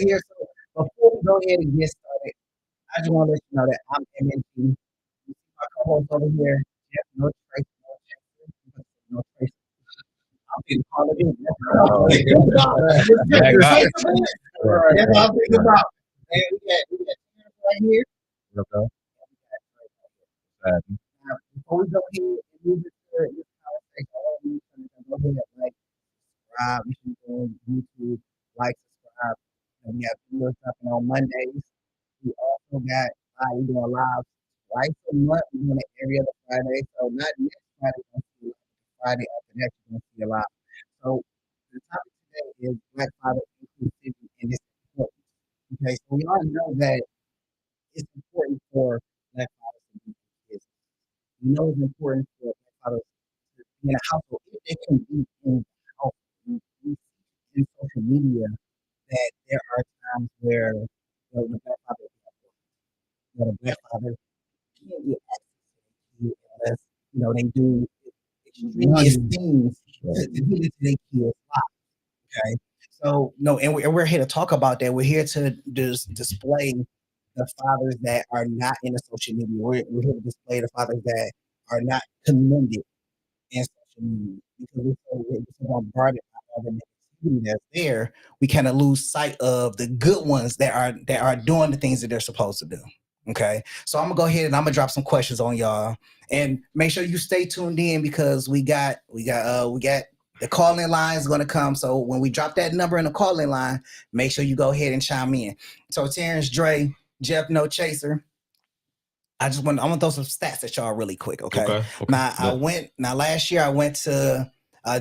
here. So before we go ahead and get started, I just want to let you know that I'm MNG. You see my co-host over here, Jeff, no trace, no chaser, no trace. I'm getting called again. Yeah, I got it. That's all I'm thinking about. And we got Terrence right here. Okay. Now, before we go ahead and move into this conversation, I want you to go ahead and like, subscribe. We should go on YouTube, like, subscribe. And we have videos dropping on Mondays. We also got we doing live twice a month. We're doing it every other Friday. So not next Friday, we're gonna see a lot. Friday after next, we're gonna see a lot. So the topic today is Black Father inclusivity and its importance. Okay, so we all know that it's important for Black fathers to be kids. We know it's important for Black fathers to be in a household if they can be in the house. We see in social media that there are times where the Black father, the Black father can't get access to their kid unless they do extraneous things to get into their kids' lives. Okay, so no, and we're here to talk about that. We're here to display the fathers that are not in the social media. We're here to display the fathers that are not commended in social media because we're so bombarded by all the negativity that's there. We kind of lose sight of the good ones that are doing the things that they're supposed to do. Okay, so I'm gonna go ahead and I'm gonna drop some questions on y'all, and make sure you stay tuned in because the calling line is gonna come. So when we drop that number in the calling line, make sure you go ahead and chime in. So Terrence, Dre, Jeff, no chaser. I want to throw some stats at y'all really quick, okay? Okay. Now last year I went to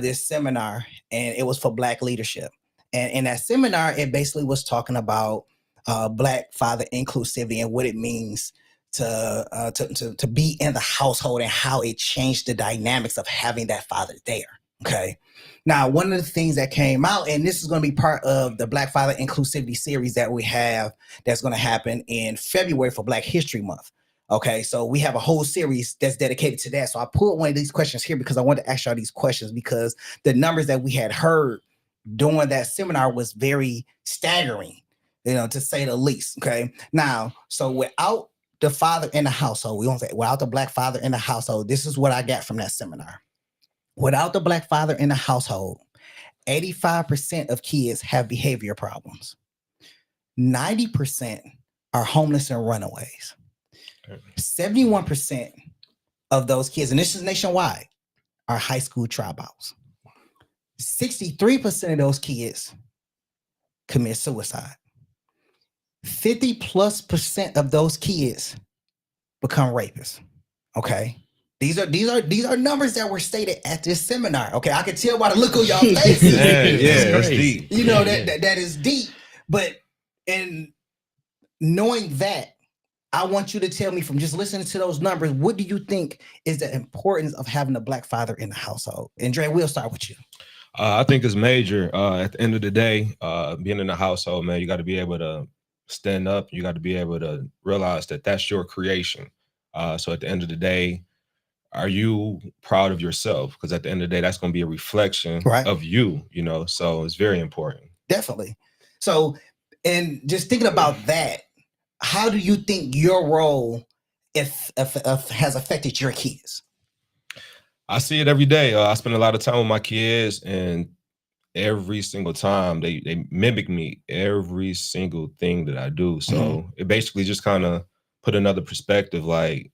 this seminar and it was for Black leadership. And in that seminar, it basically was talking about Black father inclusivity and what it means to be in the household and how it changed the dynamics of having that father there. Okay. Now, one of the things that came out, and this is going to be part of the Black Father Inclusivity series that we have that's going to happen in February for Black History Month. Okay, so we have a whole series that's dedicated to that. So I pulled one of these questions here because I wanted to ask y'all these questions because the numbers that we had heard during that seminar was very staggering, to say the least. Okay, now, so without the father in the household, we won't say without the Black father in the household, this is what I got from that seminar. Without the Black father in the household, 85% of kids have behavior problems. 90% are homeless and runaways. 71% of those kids, and this is nationwide, are high school dropouts. 63% of those kids commit suicide. 50+% of those kids become rapists. Okay. These are numbers that were stated at this seminar. Okay, I can tell by the look on y'all faces. That's deep. That is deep. But in knowing that, I want you to tell me from just listening to those numbers, what do you think is the importance of having a Black father in the household? And Dre, we'll start with you. I think it's major. At the end of the day, being in the household, man, you got to be able to stand up. You got to be able to realize that that's your creation. So at the end of the day, are you proud of yourself? Because at the end of the day, that's going to be a reflection of you, so it's very important. Definitely. So, and just thinking about that, how do you think your role if has affected your kids? I see it every day. I spend a lot of time with my kids, and every single time they mimic me every single thing that I do. So it basically just kind of put another perspective. Like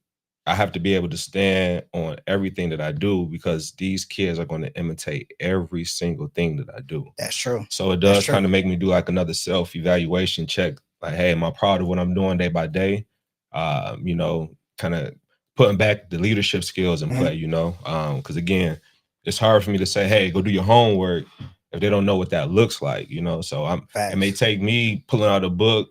I have to be able to stand on everything that I do because these kids are going to imitate every single thing that I do. That's true. So it does kind of make me do like another self-evaluation check. Like, hey, am I proud of what I'm doing day by day? Kind of putting back the leadership skills in play, because again, it's hard for me to say, hey, go do your homework if they don't know what that looks like, So it may take me pulling out a book,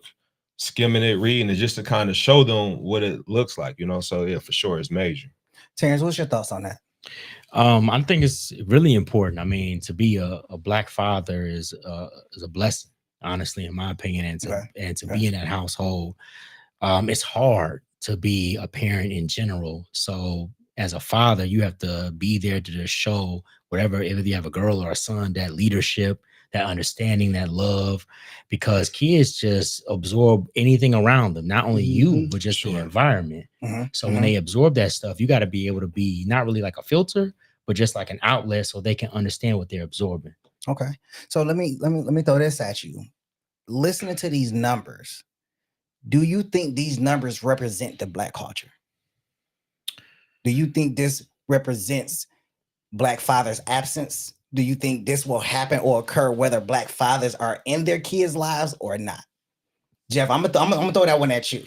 skimming it, reading it, just to kind of show them what it looks like, So yeah, for sure, it's major. Terrence, what's your thoughts on that? I think it's really important. I mean, to be a Black father is a blessing, honestly, in my opinion, and to be in that household. It's hard to be a parent in general. So as a father, you have to be there to just show whatever, if you have a girl or a son, that leadership, that understanding, that love, because kids just absorb anything around them, not only you, but just the environment. So when they absorb that stuff, you got to be able to be not really like a filter, but just like an outlet so they can understand what they're absorbing. Okay. So let me throw this at you. Listening to these numbers, do you think these numbers represent the Black culture? Do you think this represents Black fathers' absence? Do you think this will happen or occur whether Black fathers are in their kids' lives or not? Jeff, I'm gonna throw that one at you.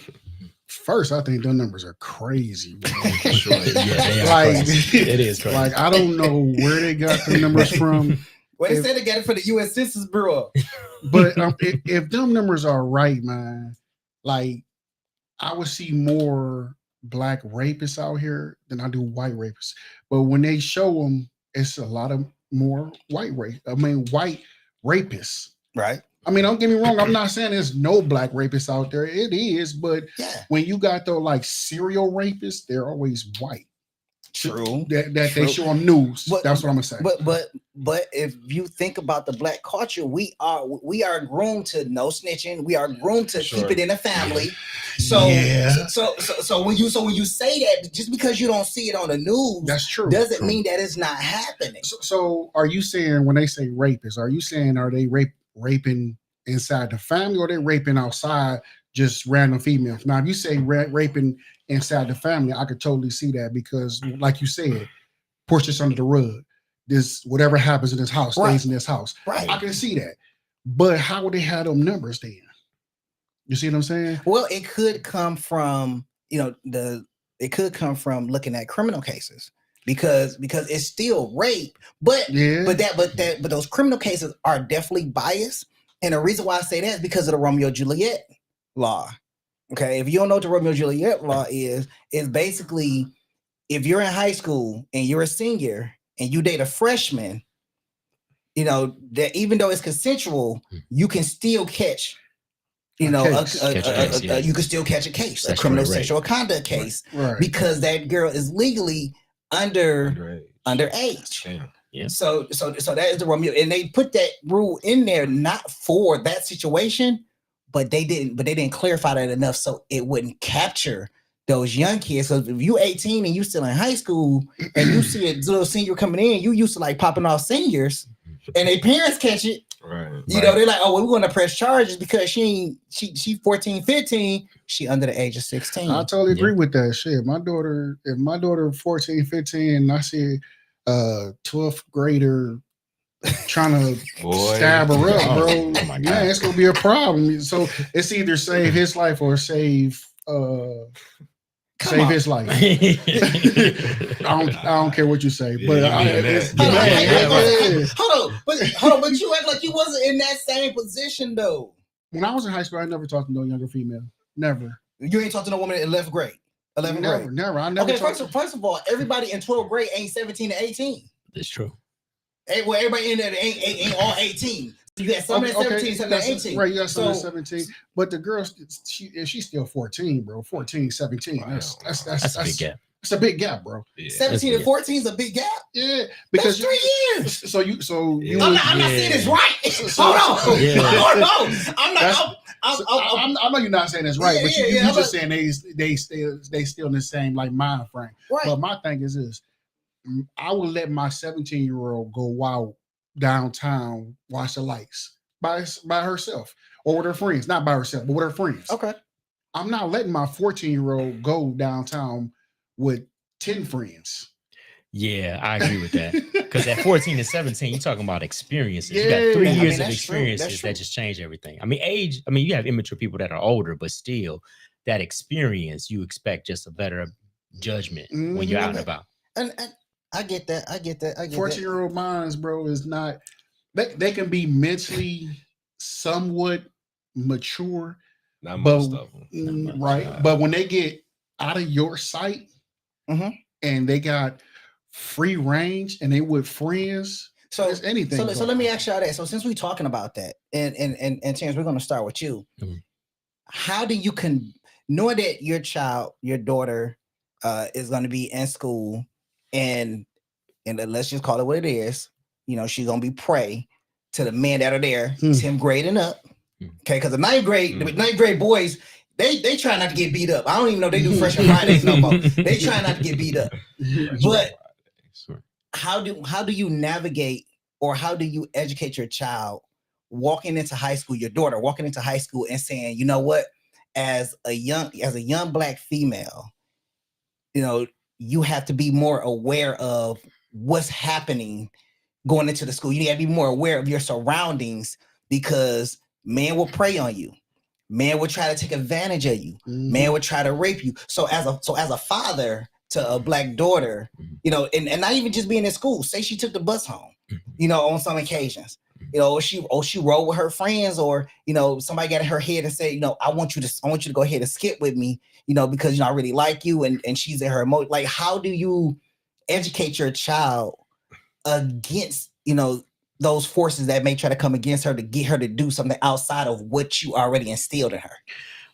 First, I think the numbers are crazy. Yeah, they are like crazy. It is crazy. Like I don't know where they got the numbers from. Well, they said they got it for the U.S. Census Bureau. But if them numbers are right, man, like I would see more Black rapists out here than I do white rapists. But when they show them, it's a lot of more white rapists. Right. I mean, don't get me wrong. I'm not saying there's no Black rapists out there. It is, but when you got the like serial rapists, they're always white. True. That they show on news. That's what I'm gonna say. But if you think about the Black culture, we are groomed to no snitching. We are groomed to keep it in the family. So when you say that, just because you don't see it on the news, that's true. Doesn't mean that it's not happening. So are you saying when they say rapists, are you saying are they raping inside the family or are they raping outside just random females? Now, if you say raping inside the family, I could totally see that because, like you said, push this under the rug. This whatever happens in this house stays in this house. Right. I can see that. But how would they have them numbers then? You see what I'm saying? Well, it could come from it could come from looking at criminal cases because it's still rape, but those criminal cases are definitely biased. And the reason why I say that is because of the Romeo Juliet law. Okay, if you don't know what the Romeo Juliet law is basically if you're in high school and you're a senior and you date a freshman, that even though it's consensual, you can still catch, you can still catch a case, a criminal sexual conduct case, because that girl is legally underage. Yeah. So that is the Romeo, and they put that rule in there not for that situation, but they didn't clarify that enough so it wouldn't capture those young kids. So if you're 18 and you still in high school and you see a little senior coming in, you used to like popping off seniors, and their parents catch it. Right. They're like, oh, well, we're going to press charges because she 14, 15, she under the age of 16. I totally agree with that shit. If my daughter 14, 15, and I see 12th grader trying to stab her up, bro, man, it's gonna be a problem. So it's either save his life or save his life. I don't care what you say, but hold on, but you act like you wasn't in that same position though. When I was in high school, I never talked to no younger female. Never. You ain't talked to no woman in 11th grade. 11th grade. Never. I never. Okay, first of all, everybody in 12th grade ain't 17 to 18. That's true. Well, everybody in there ain't all 18. So you got some at 17, some at 18. Right, you got some at 17. But the girl, she's still 14, bro. 14, 17. That's a big gap. It's a big gap, bro. Yeah. 17 and 14 is a big gap. Yeah, because that's 3 years. So you. I'm not saying it's right. Hold on. No, I know you're not saying it's right, but you're just saying they still in the same like mind frame. Right. But my thing is this: I would let my 17-year-old go out downtown, watch the lights by herself or with her friends. Not by herself, but with her friends. Okay. I'm not letting my 14-year-old go downtown with 10 friends. Yeah, I agree with that. Because at 14 and 17, you're talking about experiences. You got 3 years of experiences that just change everything. I mean, age, you have immature people that are older, but still, that experience, you expect just a better judgment when you're out and about. And I get that. 14-year-old minds, bro, is not, they can be mentally somewhat mature. Not most of them. Right. But when they get out of your sight and they got free range and they with friends, so there's anything. So let me ask y'all that. So since we're talking about that, and Terrence, we're going to start with you. How do you know that your daughter is going to be in school and let's just call it what it is, she's going to be prey to the men that are there, 10th grade and up. Okay, because the ninth grade boys, they try not to get beat up. I don't even know they do freshman Fridays no more. They try not to get beat up. But how do you navigate, or how do you educate your child walking into high school, your daughter walking into high school and saying, you know what, as a young Black female, you know, you have to be more aware of what's happening going into the school. You got to be more aware of your surroundings, because men will prey on you. Man will try to take advantage of you. Man will try to rape you. So as a father to a Black daughter, you know, and not even just being in school, say she took the bus home, you know, on some occasions, you know, or she rode with her friends, or, you know, somebody got in her head and said, you know, I want you to go ahead and skip with me, you know, because, you know, I really like you, and she's in her emotion. Like, how do you educate your child against, you know, those forces that may try to come against her to get her to do something outside of what you already instilled in her?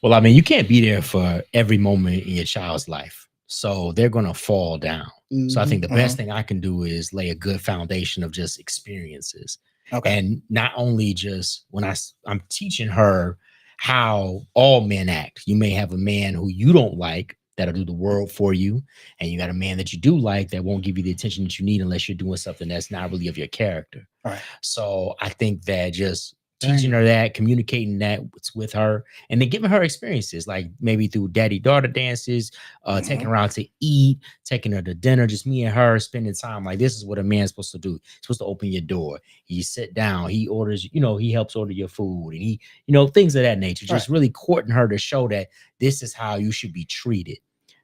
Well, I mean, you can't be there for every moment in your child's life, so they're going to fall down. So I think the best thing I can do is lay a good foundation of just experiences. Okay. And not only just when I'm teaching her how all men act. You may have a man who you don't like that'll do the world for you, and you got a man that you do like that won't give you the attention that you need unless you're doing something that's not really of your character. All right. So I think that just teaching her that, communicating that with her, and then giving her experiences, like maybe through daddy-daughter dances, taking her out to eat, taking her to dinner, just me and her spending time. Like, this is what a man's supposed to do. He's supposed to open your door. He sit down. He orders, you know, he helps order your food, and he, you know, things of that nature. Just really courting her to show that this is how you should be treated.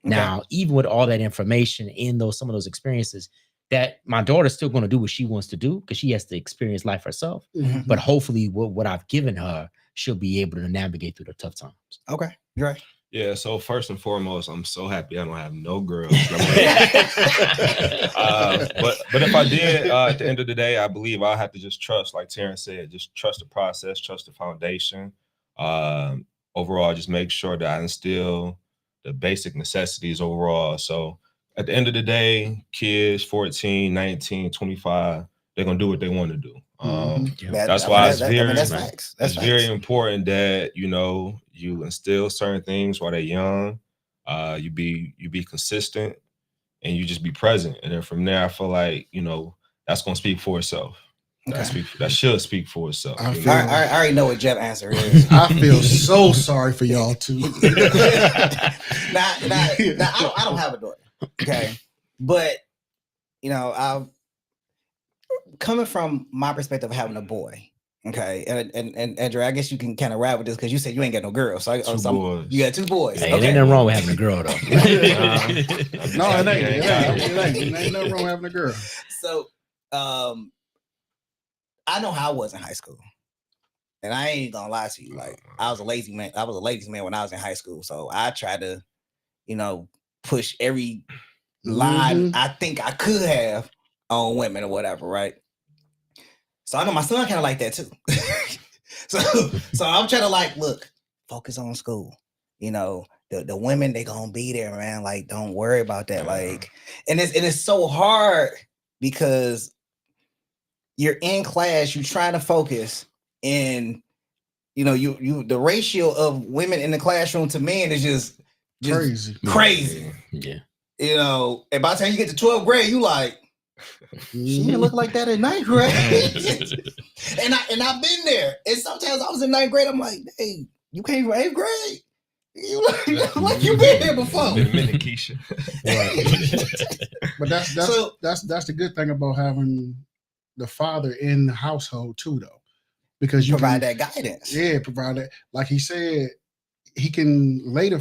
Okay. Now, even with all that information in some of those experiences, that my daughter's still going to do what she wants to do, because she has to experience life herself. But hopefully what I've given her, she'll be able to navigate through the tough times. Okay. You're right. Yeah. So first and foremost, I'm so happy I don't have no girls. But if I did, at the end of the day, I believe I have to just trust, like Terrence said, just trust the process, trust the foundation. Overall, just make sure that I instill the basic necessities overall. So at the end of the day, kids 14, 19, 25, they're going to do what they want to do. That's why it's very important that, you know, you instill certain things while they're young. You be consistent, and you just be present. And then from there, I feel like, you know, that's going to speak for itself. That should speak for itself. I already know what Jeff's answer is. I feel so sorry for y'all too. I don't have a daughter. Okay. But, you know, coming from my perspective of having a boy, okay, and Andrew, I guess you can kind of rap with this because you said you ain't got no girls. So you got 2 boys. Hey, okay. Ain't nothing wrong with having a girl, though. No, it ain't nothing wrong with having a girl. So, I know how I was in high school, and I ain't gonna lie to you. Like, I was a lazy man. I was a ladies' man when I was in high school. So I tried to, you know, push every line I think I could have on women or whatever, right? So I know my son kind of like that too. so I'm trying to, like, look, focus on school. You know, the women, they gonna be there, man. Like, don't worry about that. Like, and it's so hard because you're in class, you're trying to focus, and you know, you the ratio of women in the classroom to men is just crazy. Yeah. You know, and by the time you get to 12th grade, you like, she didn't look like that in 9th grade. and I've been there. And sometimes I was in 9th grade, I'm like, hey, you came from 8th grade? You like you've been here before. Keisha. But that's the good thing about having the father in the household too, though, because you provide that guidance. Yeah, provide that. Like he said, he can lay the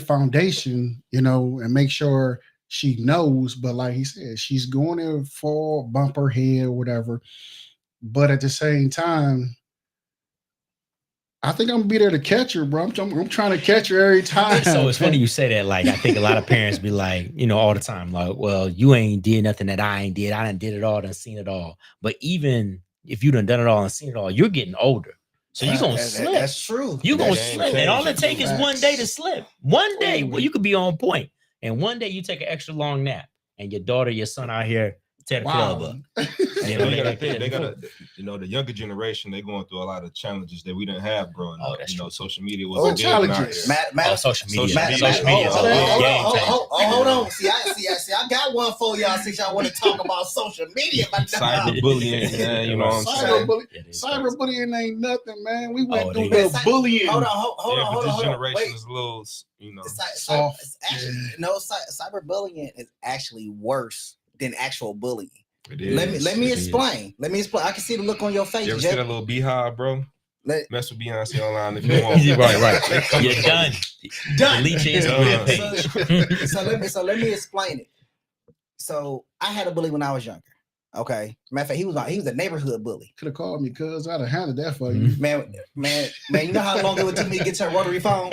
foundation, you know, and make sure she knows. But like he said, she's going to fall, bump her head, or whatever. But at the same time, I think I'm gonna be there to catch her, bro. I'm trying to catch her every time. So it's funny you say that. Like, I think a lot of parents be like, you know, all the time, like, well, you ain't did nothing that I ain't did. I done did it all, done seen it all. But even if you done it all and seen it all, you're getting older. So you're gonna slip. That's true. You're gonna slip. And all it takes is one day to slip. One day, well, you could be on point. And one day you take an extra long nap, and your daughter, your son out here tear the club up. You know, they gotta, you know, the younger generation, they going through a lot of challenges that we didn't have growing up. You know, social media was challenges. Social media. Hold on. See, I got one for y'all since y'all want to talk about social media. Cyberbullying, man. You know what I'm saying? Cyberbullying ain't nothing, man. We went through the bullying. Hold on. This generation is a little, you know, soft. Cyberbullying is actually worse than actual bullying. Let me explain. I can see the look on your face. You ever see that little beehive, bro? Mess with Beyonce online if you want. right. You're done. Delete your Instagram page. So let me explain it. So I had a bully when I was younger. Okay. Matter of fact, he was a neighborhood bully. Could have called me, cuz I'd have handled that for you. Man, you know how long it would take me to get to a rotary phone?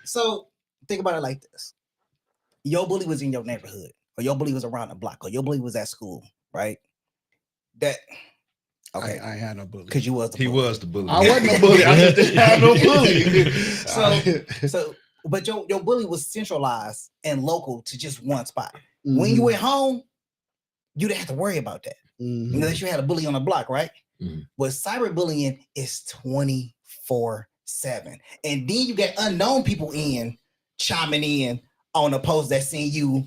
So think about it like this. Your bully was in your neighborhood, or your bully was around the block, or your bully was at school, right? I had no bully. Because you was the bully. He was the bully. I wasn't no bully. I just didn't have no bully. But your bully was centralized and local to just one spot. Mm-hmm. When you went home, you didn't have to worry about that. Mm-hmm. Unless you had a bully on the block, right? Mm-hmm. But cyberbullying is 24/7. And then you get unknown people chiming in on a post that seen you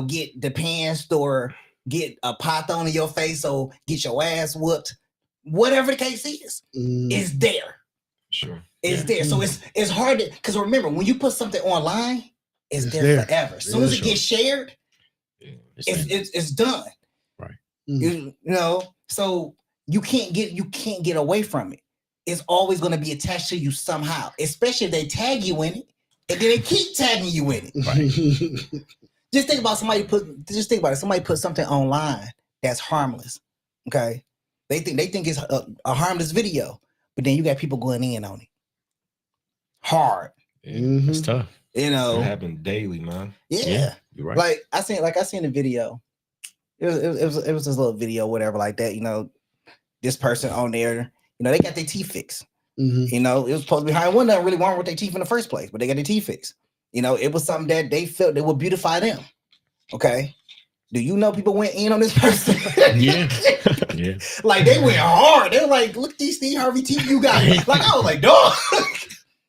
get the pants or get a python in your face or get your ass whooped. Whatever the case is, it's there. Sure. It's there. So it's hard to, because remember, when you put something online, it's there forever. As soon as it gets shared, it's done. Right. You know, so you can't get away from it. It's always going to be attached to you somehow, especially if they tag you in it and then they keep tagging you in it. Right. Just think about somebody put something online that's harmless. Okay. They think it's a harmless video, but then you got people going in on it. Hard. Yeah, it's tough. You know, it happens daily, man. Yeah. You're right. Like I seen a video. It was this little video, whatever, like that. You know, this person on there, they got their teeth fixed. Mm-hmm. It was supposed to be high. One that really wanted with their teeth in the first place, but they got their teeth fixed. It was something that they felt that would beautify them. Okay. Do you know people went in on this person? Yeah. Like they went hard. They were like, look at these Steve Harvey teeth you got. Like I was like, dog.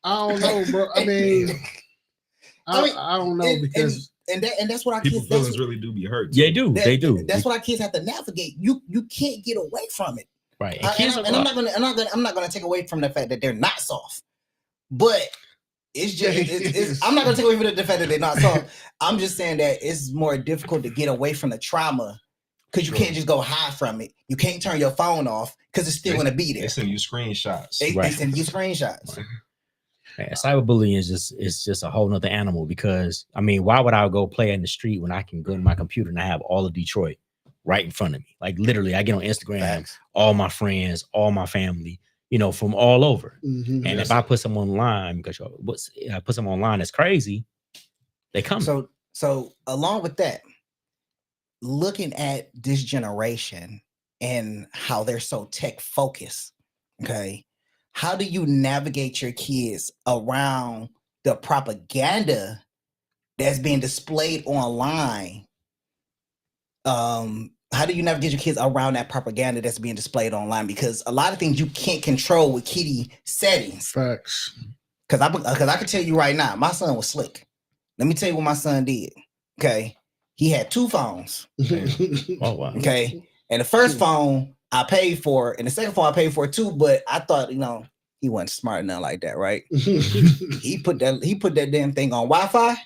I don't know, bro. I mean, I don't know because that's what our people's kids feelings really do be hurt. They do. That's what our kids have to navigate. You can't get away from it. Right. I'm not gonna take away from the fact that they're not soft, but it's just I'm not gonna take away from the fact that they're not soft. I'm just saying that it's more difficult to get away from the trauma because you can't just go hide from it. You can't turn your phone off because it's still gonna be there. They send you screenshots. They send you screenshots. Man, cyberbullying is just a whole nother animal because I mean, why would I go play in the street when I can go to my computer and I have all of Detroit right in front of me? Like literally, I get on Instagram, all my friends, all my family, from all over. Mm-hmm. And if I put some online, because I put some online that's crazy, they come. So along with that, looking at this generation and how they're so tech focused, okay. How do you navigate your kids around the propaganda that's being displayed online? How do you navigate your kids around that propaganda that's being displayed online? Because a lot of things you can't control with kitty settings. Facts. Because I can tell you right now, my son was slick. Let me tell you what my son did. Okay, he had 2 phones. Oh wow. Okay, and the first phone I paid for, and the second phone I paid for too. But I thought, he wasn't smart enough like that, right? he put that damn thing on Wi-Fi.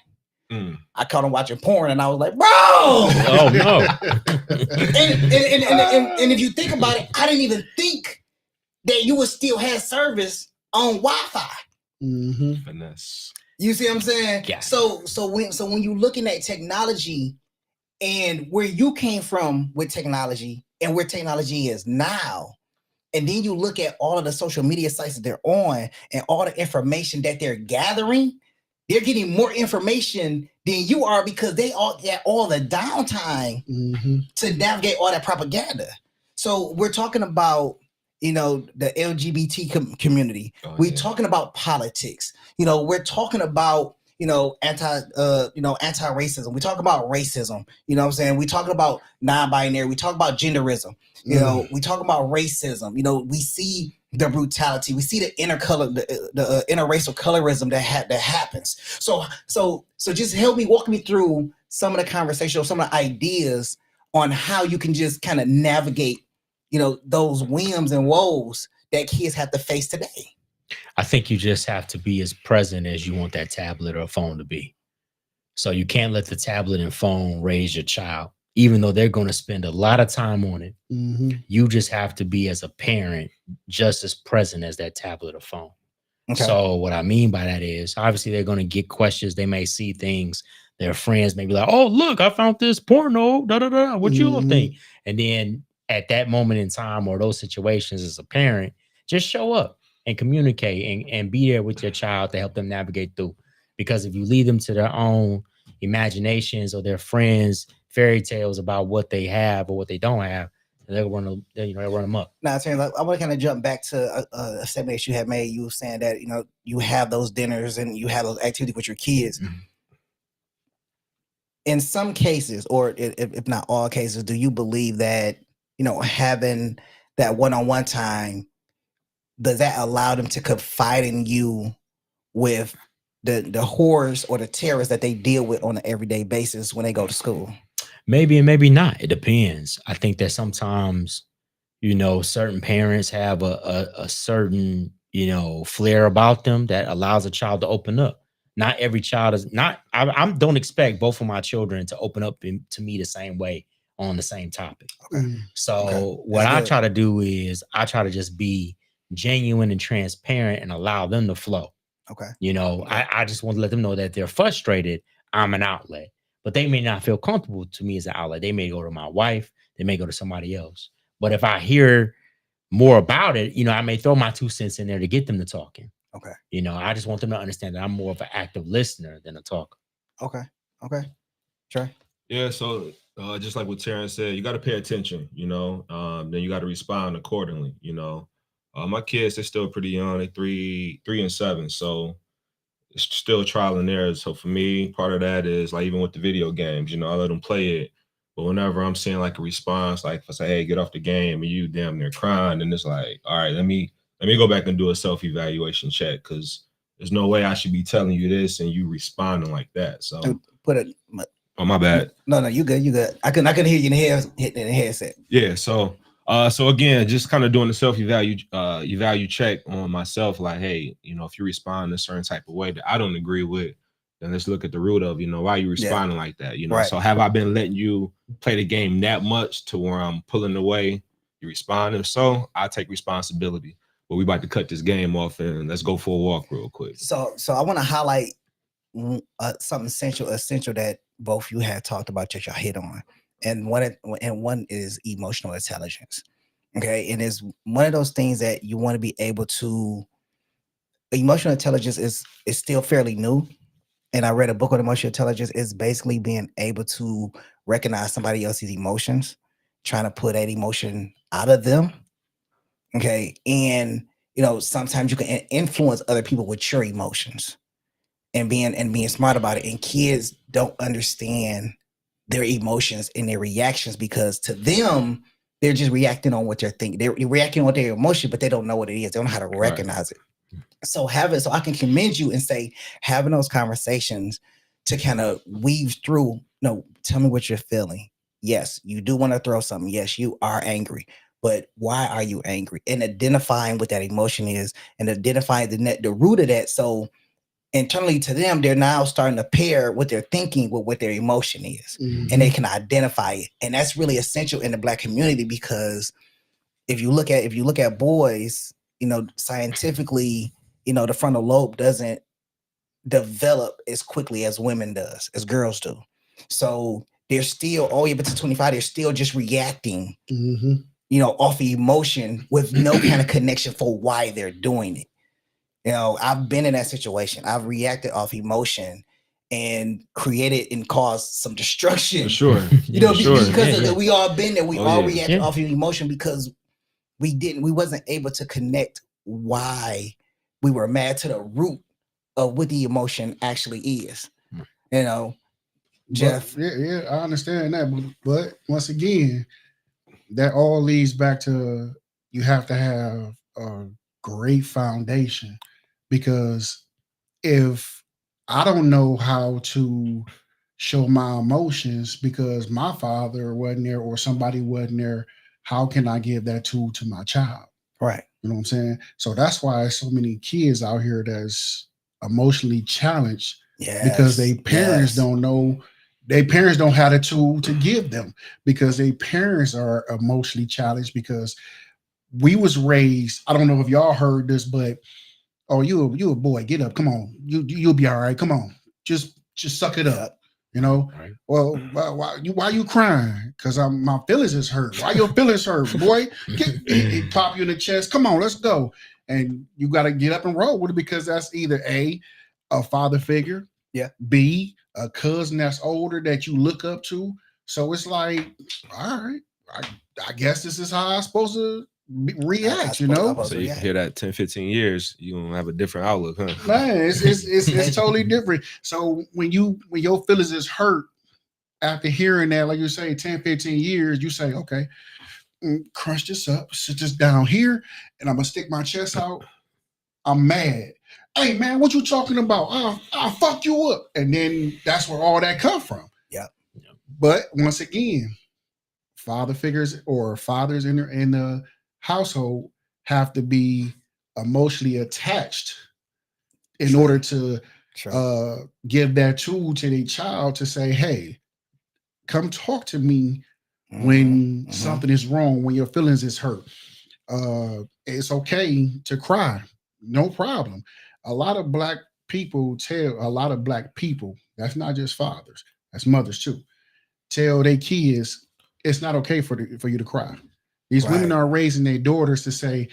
I caught him watching porn, and I was like, "Bro!" Oh no! and if you think about it, I didn't even think that you would still have service on Wi-Fi. Mm-hmm. Finesse. You see what I'm saying? Yeah. So when you're looking at technology and where you came from with technology and where technology is now, and then you look at all of the social media sites that they're on and all the information that they're gathering, they're getting more information than you are because they all get all the downtime to navigate all that propaganda. So we're talking about, the LGBT community. We're talking about politics. We're talking about, anti-racism. We talk about racism. You know what I'm saying? We talk about non-binary. We talk about genderism. We talk about racism. We see the brutality. We see the the interracial colorism that happens. So just walk me through some of the conversation or some of the ideas on how you can just kind of navigate, those whims and woes that kids have to face today. I think you just have to be as present as you want that tablet or phone to be. So you can't let the tablet and phone raise your child, even though they're going to spend a lot of time on it. You just have to be, as a parent, just as present as that tablet or phone. Okay. So what I mean by that is, obviously, they're going to get questions. They may see things. Their friends may be like, "Oh, look, I found this porno. Da da da. What you all think?" And then at that moment in time, or those situations, as a parent, just show up and communicate and be there with your child to help them navigate through. Because if you leave them to their own imaginations or their friends' fairy tales about what they have or what they don't have, they'll run them up. Now, Terrence, I want to kind of jump back to a statement that you had made. You were saying that you have those dinners and you have those activities with your kids. In some cases, or if not all cases, do you believe that having that one-on-one time, does that allow them to confide in you with the horrors or the terrors that they deal with on an everyday basis when they go to school? Maybe and maybe not. It depends. I think that sometimes, certain parents have a certain, flair about them that allows a child to open up. Not every child is not. I don't expect both of my children to open up to me the same way on the same topic. Okay. So what I try to do is I try to just be genuine and transparent and allow them to flow. Okay. I just want to let them know that they're frustrated. I'm an outlet, but they may not feel comfortable to me as an outlet. They may go to my wife. They may go to somebody else. But if I hear more about it, I may throw my 2 cents in there to get them to talking. Okay. I just want them to understand that I'm more of an active listener than a talker. Okay. Trey? Yeah. So just like what Terrence said, you got to pay attention, then you got to respond accordingly, my kids, they're still pretty young. They're 3 and 7. So it's still trial and error. So for me, part of that is like, even with the video games, I let them play it. But whenever I'm seeing like a response, like if I say, "Hey, get off the game," and you damn near crying, and it's like, all right, let me go back and do a self-evaluation check, because there's no way I should be telling you this and you responding like that. So oh, my bad. No, you good. I couldn't hear you in the headset. Yeah. So again, just kind of doing the self-evalue check on myself. Like, hey, if you respond in a certain type of way that I don't agree with, then let's look at the root of, why you responding like that. Right. So have I been letting you play the game that much to where I'm pulling away? You respond. If so, I take responsibility. But we about to cut this game off and let's go for a walk real quick. So I want to highlight something essential that both you had talked about that y'all hit on, and one is emotional intelligence. Okay, and it's one of those things that you want to be able to. Emotional intelligence is still fairly new, and I read a book on emotional intelligence. It's basically being able to recognize somebody else's emotions, trying to put that emotion out of them. Okay, and sometimes you can influence other people with your emotions. And being smart about it. And kids don't understand their emotions and their reactions, because to them, they're just reacting on what they're thinking. They're reacting on their emotion, but they don't know what it is. They don't know how to recognize it. So I can commend you and say, having those conversations to kind of weave through, tell me what you're feeling. Yes, you do want to throw something. Yes, you are angry. But why are you angry? And identifying what that emotion is and identifying the root of that. So internally to them, they're now starting to pair what they're thinking with what their emotion is, and they can identify it. And that's really essential in the Black community, because if you look at boys, scientifically, the frontal lobe doesn't develop as quickly as girls do. So they're still all the way up to 25. They're still just reacting, off emotion with no kind of connection for why they're doing it. I've been in that situation. I've reacted off emotion and created and caused some destruction. For sure. Because we all been there. We all reacted off of emotion because we wasn't able to connect why we were mad to the root of what the emotion actually is. You know, Jeff. Yeah, I understand that, but once again, that all leads back to you have to have a great foundation, because if I don't know how to show my emotions because my father wasn't there or somebody wasn't there, how can I give that tool to my child? Right. You know what I'm saying? So that's why so many kids out here that's emotionally challenged, because their parents don't know, their parents don't have the tool to give them, because their parents are emotionally challenged. Because we was raised, I don't know if y'all heard this, but oh, you a boy, get up, come on, you'll be all right, come on, just suck it up, you know. Right. Well, why you crying? Because my feelings is hurt. Why your feelings hurt, boy? He pop you in the chest. Come on, let's go. And you got to get up and roll with it, because that's either a father figure, B, a cousin that's older that you look up to. So it's like, all right, I guess this is how I'm supposed to react, you know. So you hear that 10, 15 years, you gonna have a different outlook, huh? Man, it's totally different. So when your feelings is hurt after hearing that, like you say, 10, 15 years, you say, okay, crunch this up, sit this down here, and I'm gonna stick my chest out. I'm mad. Hey man, what you talking about? I'll fuck you up. And then that's where all that come from. Yeah. But once again, father figures or fathers in the household have to be emotionally attached in order to give that tool to their child to say, hey, come talk to me when something is wrong, when your feelings is hurt. It's okay to cry, no problem. A lot of black people, that's not just fathers, that's mothers too, tell their kids it's not okay for you to cry. These women are raising their daughters to say,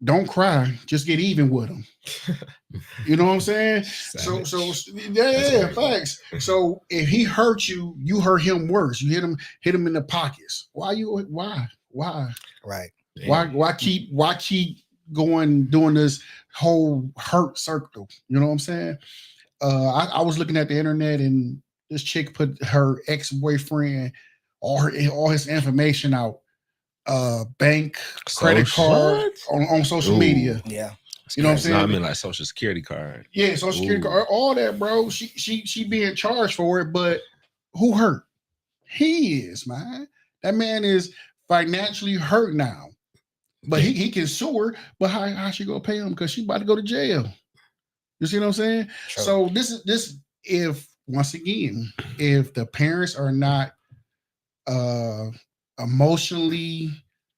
don't cry, just get even with them. You know what I'm saying? So yeah, facts. So if he hurt you, you hurt him worse. You hit him in the pockets. Why? Right. Why keep going doing this whole hurt circle? You know what I'm saying? I was looking at the internet, and this chick put her ex-boyfriend, all his information out, bank, credit card on social media. Yeah. You know what I'm saying? No, I mean like social security card. Yeah, social security card, all that, bro. She being charged for it, but who hurt? He is, man. That man is financially hurt now. But he can sue her, but how she gonna pay him? Because she about to go to jail. You see what I'm saying? Sure. So this if once again, if the parents are not emotionally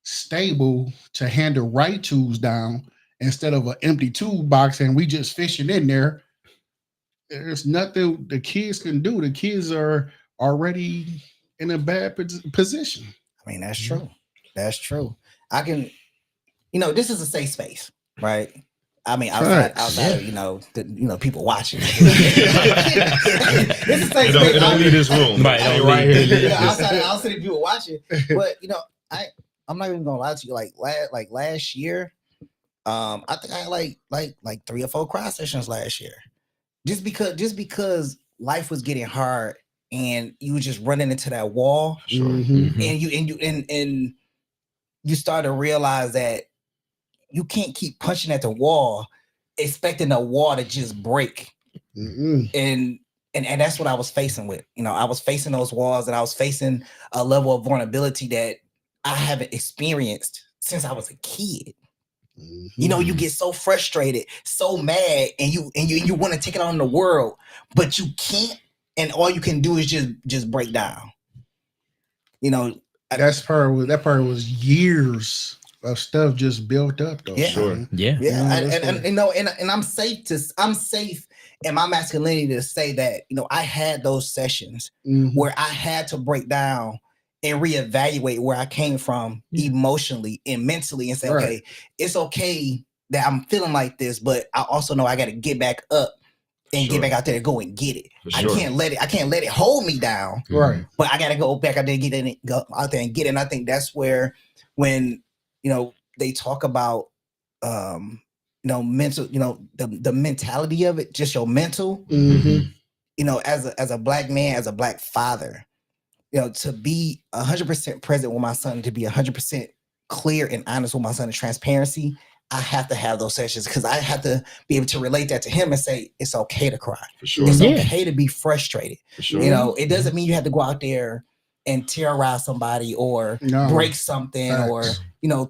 stable to hand the right tools down instead of an empty toolbox and we just fishing in there, there's nothing the kids can do. The kids are already in a bad position. I mean, that's true. That's true. I can, this is a safe space, right? I mean, outside of people watching. This is safe space. It don't leave this room, right here. Outside of people watching, but I'm not even gonna lie to you. Like last year, I think I had like 3 or 4 cry sessions last year, just because life was getting hard and you were just running into that wall, and you start to realize that you can't keep punching at the wall expecting the wall to just break. And that's what I was facing with. I was facing those walls, and I was facing a level of vulnerability that I haven't experienced since I was a kid. You get so frustrated, so mad, and you want to take it on the world, but you can't, and all you can do is just break down. That part was years of stuff just built up though. Yeah. Sure. Yeah. And I'm safe in my masculinity to say that, I had those sessions where I had to break down and reevaluate where I came from emotionally and mentally and say, okay, it's okay that I'm feeling like this, but I also know I got to get back up and get back out there and go and get it. I can't let it hold me down. Right. But I got to go back out there and go out there and get it. And I think that's where when, they talk about, mental, the mentality of it, just your mental, as a black man, as a black father, to be 100% present with my son, to be 100% clear and honest with my son, and transparency, I have to have those sessions because I have to be able to relate that to him and say, it's okay to cry. For sure. It's okay to be frustrated. For sure. It doesn't mean you have to go out there and terrorize somebody or break something or,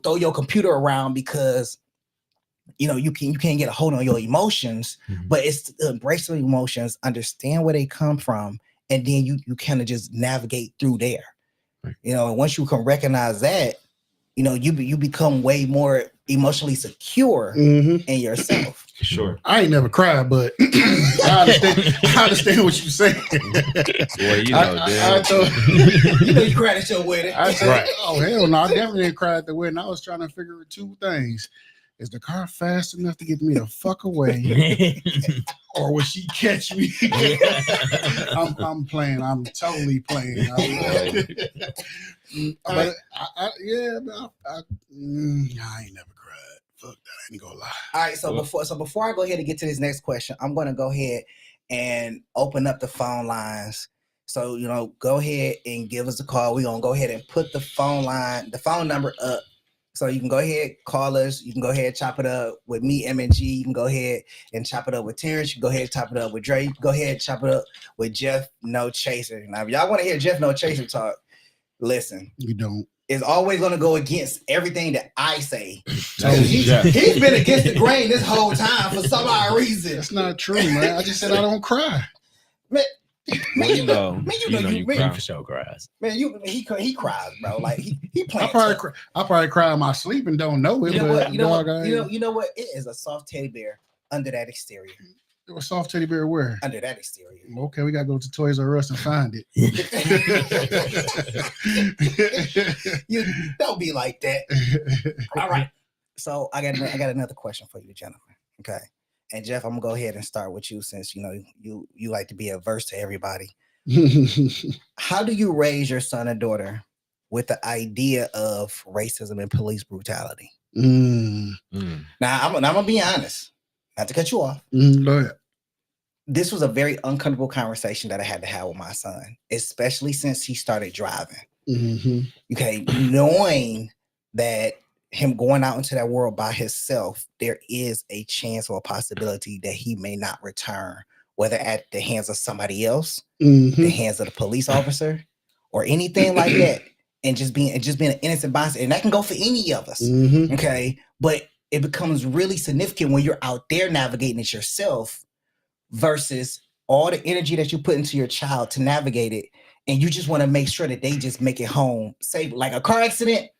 throw your computer around because, you can't get a hold on your emotions, but it's to embrace your emotions, understand where they come from, and then you kind of just navigate through there. And once you can recognize that, you become way more emotionally secure in yourself. Sure. I ain't never cried, but I understand what you're saying. Well, you cried at your wedding. I said, oh, hell no, I definitely didn't cry at the wedding. I was trying to figure out two things. Is the car fast enough to get me the fuck away? Or will she catch me? I'm playing. I'm totally playing. But I ain't never cried. Fuck that. I ain't gonna lie. All right. So before I go ahead and get to this next question, I'm gonna go ahead and open up the phone lines. So, go ahead and give us a call. We're gonna go ahead and put the phone number up. So you can go ahead, call us. You can go ahead, chop it up with me, MNG. You can go ahead and chop it up with Terrence. You can go ahead and chop it up with Dre. You can go ahead and chop it up with Jeff No Chaser. Now, if y'all want to hear Jeff No Chaser talk, listen. You don't. It's always going to go against everything that I say. He's been against the grain this whole time for some odd reason. That's not true, man. I just said I don't cry. Man, you cry. For sure cries. Man, he cries, bro. Like he playing. I probably cry in my sleep and don't know it. You know what? It is a soft teddy bear under that exterior. A soft teddy bear where? Under that exterior. Okay, we gotta go to Toys R Us and find it. You don't be like that. All right. So I got another question for you, gentlemen. Okay. And Jeff, I'm gonna go ahead and start with you since you like to be averse to everybody. How do you raise your son and daughter with the idea of racism and police brutality? Now I'm gonna be honest, not to cut you off. Go ahead. This was a very uncomfortable conversation that I had to have with my son, especially since he started driving. Okay, knowing that him going out into that world by himself, there is a chance or a possibility that he may not return, whether at the hands of somebody else, the hands of the police officer, or anything like that, and just being an innocent bystander. And that can go for any of us. Okay, but it becomes really significant when you're out there navigating it yourself versus all the energy that you put into your child to navigate it, and you just want to make sure that they just make it home safe. Like a car accident,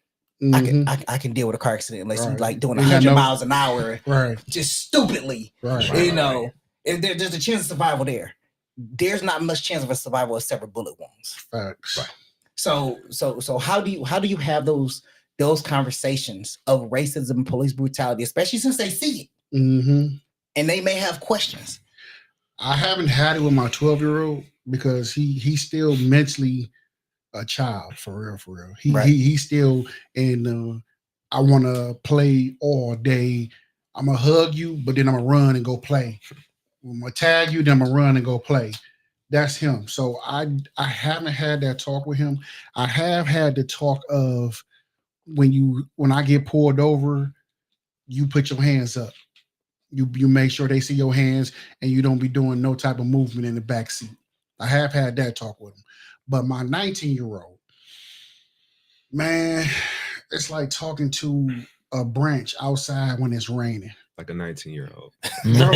I can deal with a car accident unless you're like doing 100 miles an hour, just stupidly. If there's a chance of survival there. There's not much chance of a survival of separate bullet wounds. Facts. So how do you have those conversations of racism and police brutality, especially since they see it, and they may have questions? I haven't had it with my 12-year-old because he's still mentally a child, for real. He's still in I want to play all day. I'm gonna hug you, but then I'm gonna run and go play. I'm gonna tag you, then I'm gonna run and go play. That's him. So I haven't had that talk with him. I have had the talk of when I get pulled over, you put your hands up. You make sure they see your hands and you don't be doing no type of movement in the back seat. I have had that talk with him. But my 19-year-old, man, it's like talking to a branch outside when it's raining. Like a 19-year-old. Bro,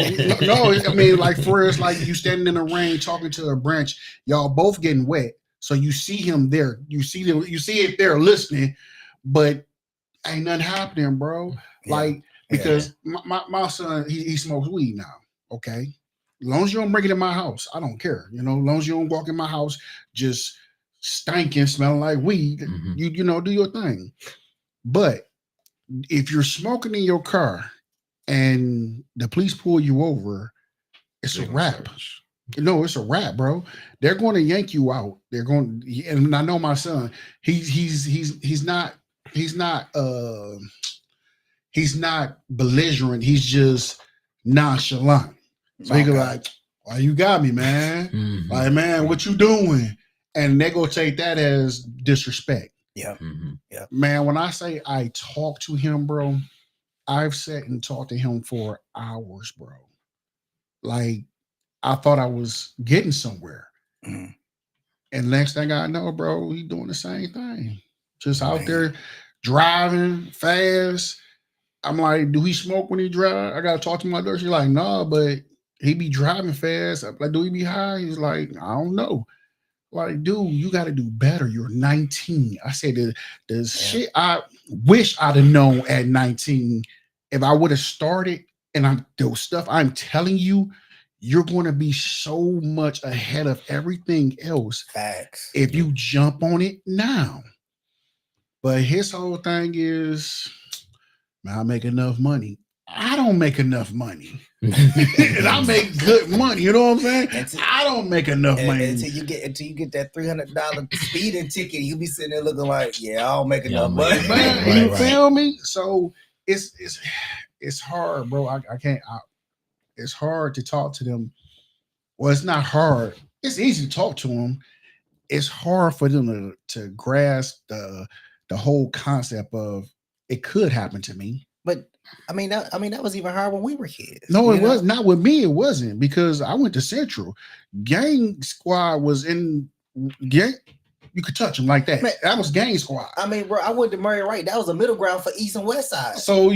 no, I mean, like for it's like you standing in the rain talking to a branch, y'all both getting wet. So you see him there. You see it there listening, but ain't nothing happening, bro. Yeah. Like, because my son, he smokes weed now. Okay. As long as you don't bring it in my house, I don't care. As long as you don't walk in my house just stinking, smelling like weed, you do your thing. But if you're smoking in your car and the police pull you over, it's a wrap. No, it's a wrap, bro. They're going to yank you out. They're going, and I know my son. He's not he's not belligerent. He's just nonchalant. So he go like, "Why you got me, man? Mm-hmm. Like, man, what you doing?" And they go take that as disrespect. Yeah. Mm-hmm. Yeah. Man, when I say I talk to him, bro, I've sat and talked to him for hours, bro. Like, I thought I was getting somewhere. Mhm. And next thing I know, bro, he doing the same thing. Just out there driving fast. I'm like, do he smoke when he drive? I gotta talk to my daughter. She's like, nah, but he be driving fast. I'm like, do he be high? He's like, I don't know. Like, dude, you got to do better. You're 19. I said the shit I wish I'd have known at 19. If I would have started, and I'm those stuff I'm telling you, you're going to be so much ahead of everything else. Facts. If you jump on it now. But his whole thing is, man, I make enough money. I don't make enough money. And I make good money. You know what I'm saying? I don't make enough money. Until you get that $300 speeding ticket, you be sitting there looking like, yeah, I don't make enough money. Man, you feel me? So it's hard, bro. I can't. It's hard to talk to them. Well, it's not hard. It's easy to talk to them. It's hard for them to grasp the whole concept of it could happen to me. But I mean that was even hard when we were kids. No, it was not with me. It wasn't, because I went to Central. Gang Squad was in gang. You could touch them like that. Man, that was Gang Squad. I mean, bro, I went to Murray Wright. That was a middle ground for East and West Side. So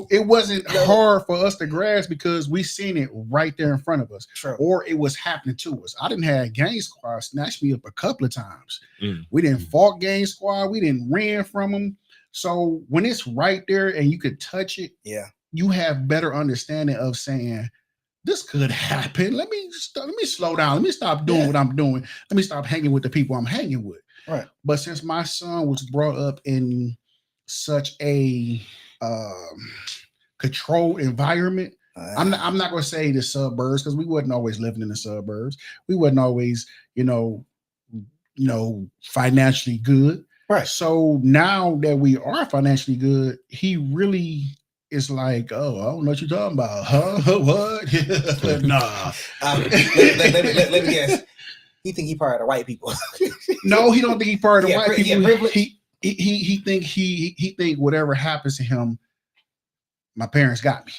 it wasn't hard for us to grasp because we seen it right there in front of us. True. Or it was happening to us. I didn't have Gang Squad snatch me up a couple of times. We didn't fought Gang Squad. We didn't ran from them. So when it's right there and you could touch it, you have better understanding of saying, this could happen. Let me slow down. Let me stop doing what I'm doing. Let me stop hanging with the people I'm hanging with. Right. But since my son was brought up in such a controlled environment, I'm not going to say the suburbs, because we wasn't always living in the suburbs. We wasn't always, financially good. Right. So now that we are financially good, he really is like, oh, I don't know what you're talking about. Huh? What? Nah. Let me guess. He think he part of the white people. No, he don't think he part of the white people. Yeah, he think whatever happens to him, my parents got me.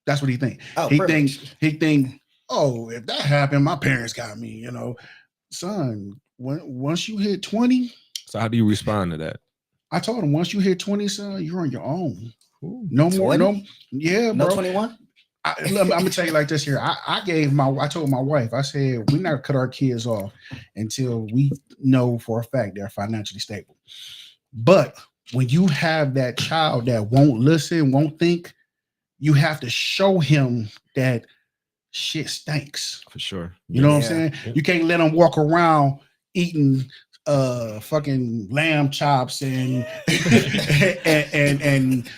That's what he think. Oh, he think, oh, if that happened, my parents got me. Son, once you hit 20. So how do you respond to that? I told him, once you hit 20, son, you're on your own. Ooh, no 20? more, no, yeah, no bro. 21. I'm gonna tell you like this here. I told my wife, I said, we're not gonna cut our kids off until we know for a fact they're financially stable. But when you have that child that won't listen, won't think, you have to show him that shit stinks. For sure. You know what I'm saying? Yeah. You can't let them walk around eating fucking lamb chops and and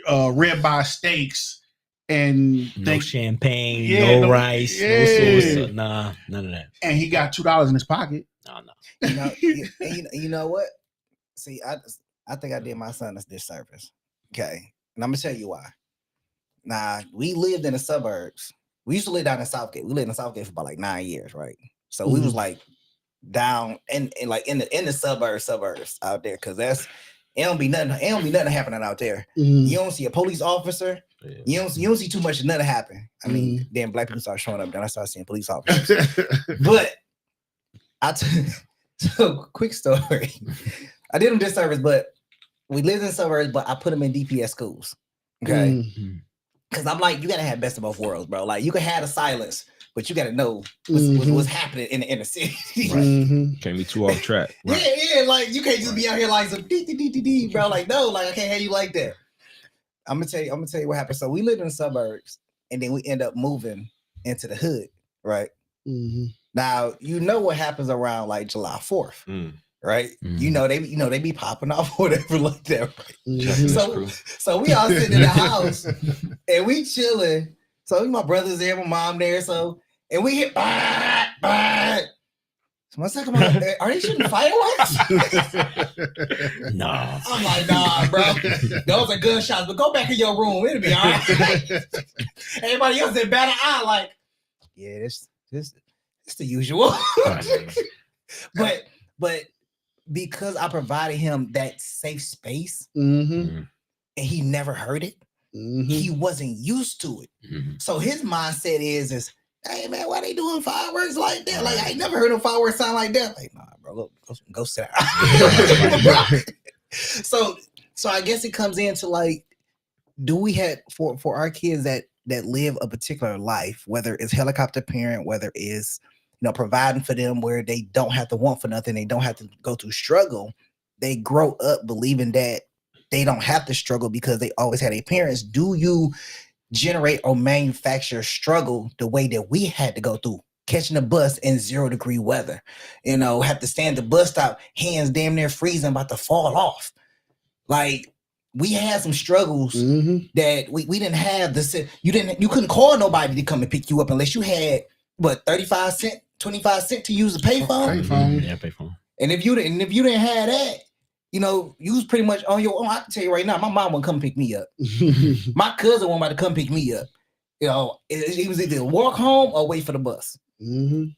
ribeye steaks and no champagne, no rice, no sauce, nah, none of that. And he got $2 in his pocket. No. You know what? See, I think I did my son a disservice. Okay, and I'm gonna tell you why. Nah, we lived in the suburbs. We used to live down in Southgate. We lived in Southgate for about like 9 years, right? So we was like down in the suburbs out there, because it don't be nothing happening out there. You don't see a police officer. You don't see too much of nothing happen. I mean, then black people start showing up, then I start seeing police officers. But so quick story. I did them disservice, but we lived in the suburbs, but I put them in DPS schools. Okay. Because I'm like, you gotta have best of both worlds, bro. Like, you can have the silence, but you gotta know what's happening in the inner city. Right. Can't be too off track. Right. Yeah, like you can't just be out here like some dee, bro. Like, no, like I can't have you like that. I'm gonna tell you what happened. So we lived in the suburbs, and then we end up moving into the hood, right? Now you know what happens around like July 4th. Right, they be popping off whatever like that. Right? So we all sitting in the house and we chilling. So my brother's there, my mom there. So and we hit, So I was talking about, are they shooting fireworks? No. I'm like, nah, bro. Those are gunshots, but go back in your room. It'll be all right. Everybody else in battle eye, like, yeah, this it's the usual. but because I provided him that safe space, and he never heard it, he wasn't used to it. So his mindset is, hey man, why they doing fireworks like that? Like I ain't never heard a fireworks sound like that. Like, nah, bro, go sit down. So I guess it comes into like, do we have for our kids that live a particular life, whether it's helicopter parent, whether it's providing for them where they don't have to want for nothing, they don't have to go through struggle, they grow up believing that they don't have to struggle because they always had their parents. Do you generate or manufacture struggle the way that we had to go through, catching a bus in 0-degree weather, have to stand at the bus stop, hands damn near freezing, about to fall off? Like, we had some struggles that we didn't have. You couldn't call nobody to come and pick you up unless you had 35 cents, 25 cents to use a payphone. Yeah, payphone. And if you didn't have that, you was pretty much on your own. I can tell you right now, my mom wouldn't come pick me up. My cousin wasn't about to come pick me up. It was either walk home or wait for the bus. And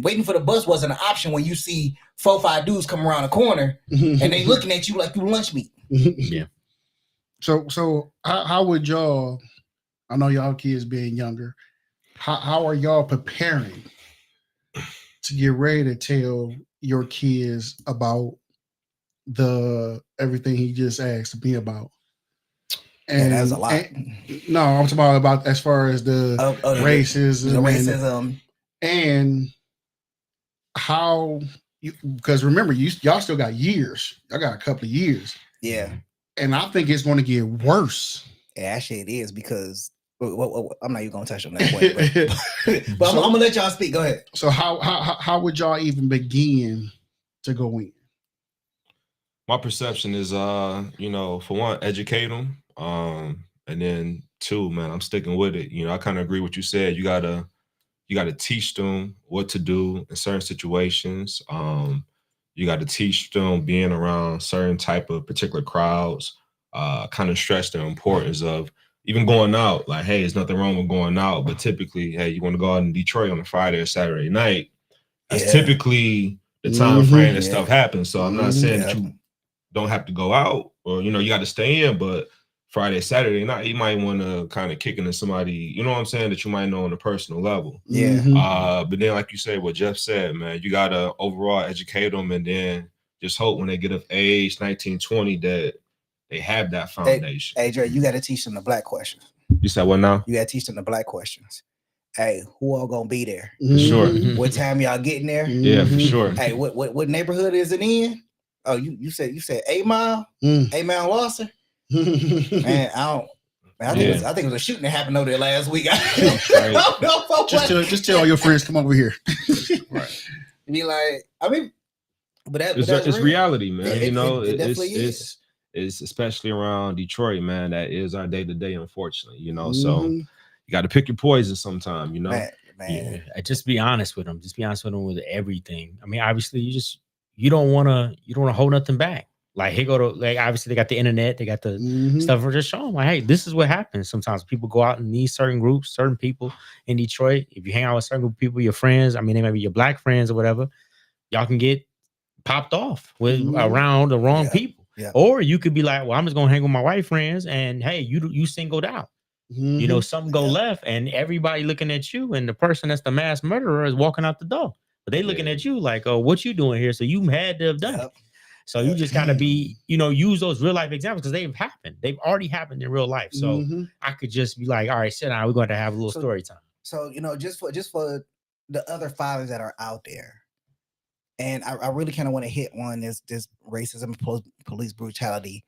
waiting for the bus wasn't an option when you see 4 or 5 dudes come around the corner and they looking at you like you lunch meat. Yeah. So how would y'all? I know y'all kids being younger. How are y'all preparing to get ready to tell your kids about everything he just asked me about? And that's a lot. No, I'm talking about as far as the racism, and how because remember, y'all still got years. Y'all got a couple of years. Yeah. And I think it's going to get worse. Yeah, actually, it is because I'm not even going to touch on that point. But I'm going to let y'all speak. Go ahead. So how would y'all even begin to go in? My perception is, for one, educate them. And then 2, man, I'm sticking with it. I kind of agree with what you said. You gotta teach them what to do in certain situations. You got to teach them being around certain type of particular crowds. Kind of stress the importance of even going out. Like, hey, there's nothing wrong with going out, but typically, hey, you want to go out in Detroit on a Friday or Saturday night. That's typically the time frame that stuff happens. So I'm not saying that you don't have to go out or you got to stay in, but Friday, Saturday night, you might want to kind of kick into somebody, you know what I'm saying, that you might know on a personal level. Yeah. But then, like you said, what Jeff said, man, you got to overall educate them and then just hope when they get of age, 19, 20, that they have that foundation. Hey, Dre, you got to teach them the black questions. You said what now? You got to teach them the black questions. Hey, who all going to be there? For sure. What time y'all getting there? Yeah, for sure. Hey, what neighborhood is it in? Oh, you said 8 Mile? 8 Mile Lawson? Man, I think it was a shooting that happened over there last week. Just tell all your friends come over here. Right. Be like, but it's reality, man. It definitely it's especially around Detroit, man. That is our day to day, unfortunately. So you got to pick your poison sometime. Man. Yeah. Just be honest with them. Just be honest with them with everything. Obviously, you don't want to hold nothing back. Like, obviously they got the internet, they got the stuff, or just show them like, hey, this is what happens. Sometimes people go out in these certain groups, certain people in Detroit. If you hang out with certain group of people, your friends, they might be your black friends or whatever, y'all can get popped off with around the wrong people. Yeah. Or you could be like, well, I'm just gonna hang with my white friends, and hey, you singled out. Something go left, and everybody looking at you, and the person that's the mass murderer is walking out the door. But they looking at you like, oh, what you doing here? So you had to have done it. So you just gotta be, use those real life examples because they've happened. They've already happened in real life. So I could just be like, all right, sit down. We're going to have a little story time. So just for the other fathers that are out there, and I really kind of want to hit on this racism, police brutality.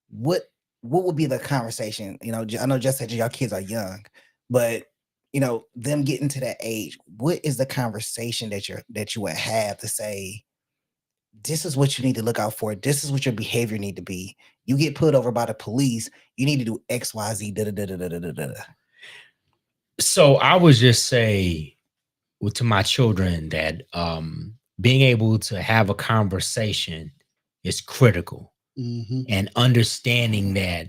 What would be the conversation? I know just said y'all kids are young, but them getting to that age, what is the conversation that you would have to say, this is what you need to look out for. This is what your behavior need to be. You get pulled over by the police, you need to do X, Y, Z, da, da, da, da, da, da, da. So I would just say, to my children that being able to have a conversation is critical, and understanding that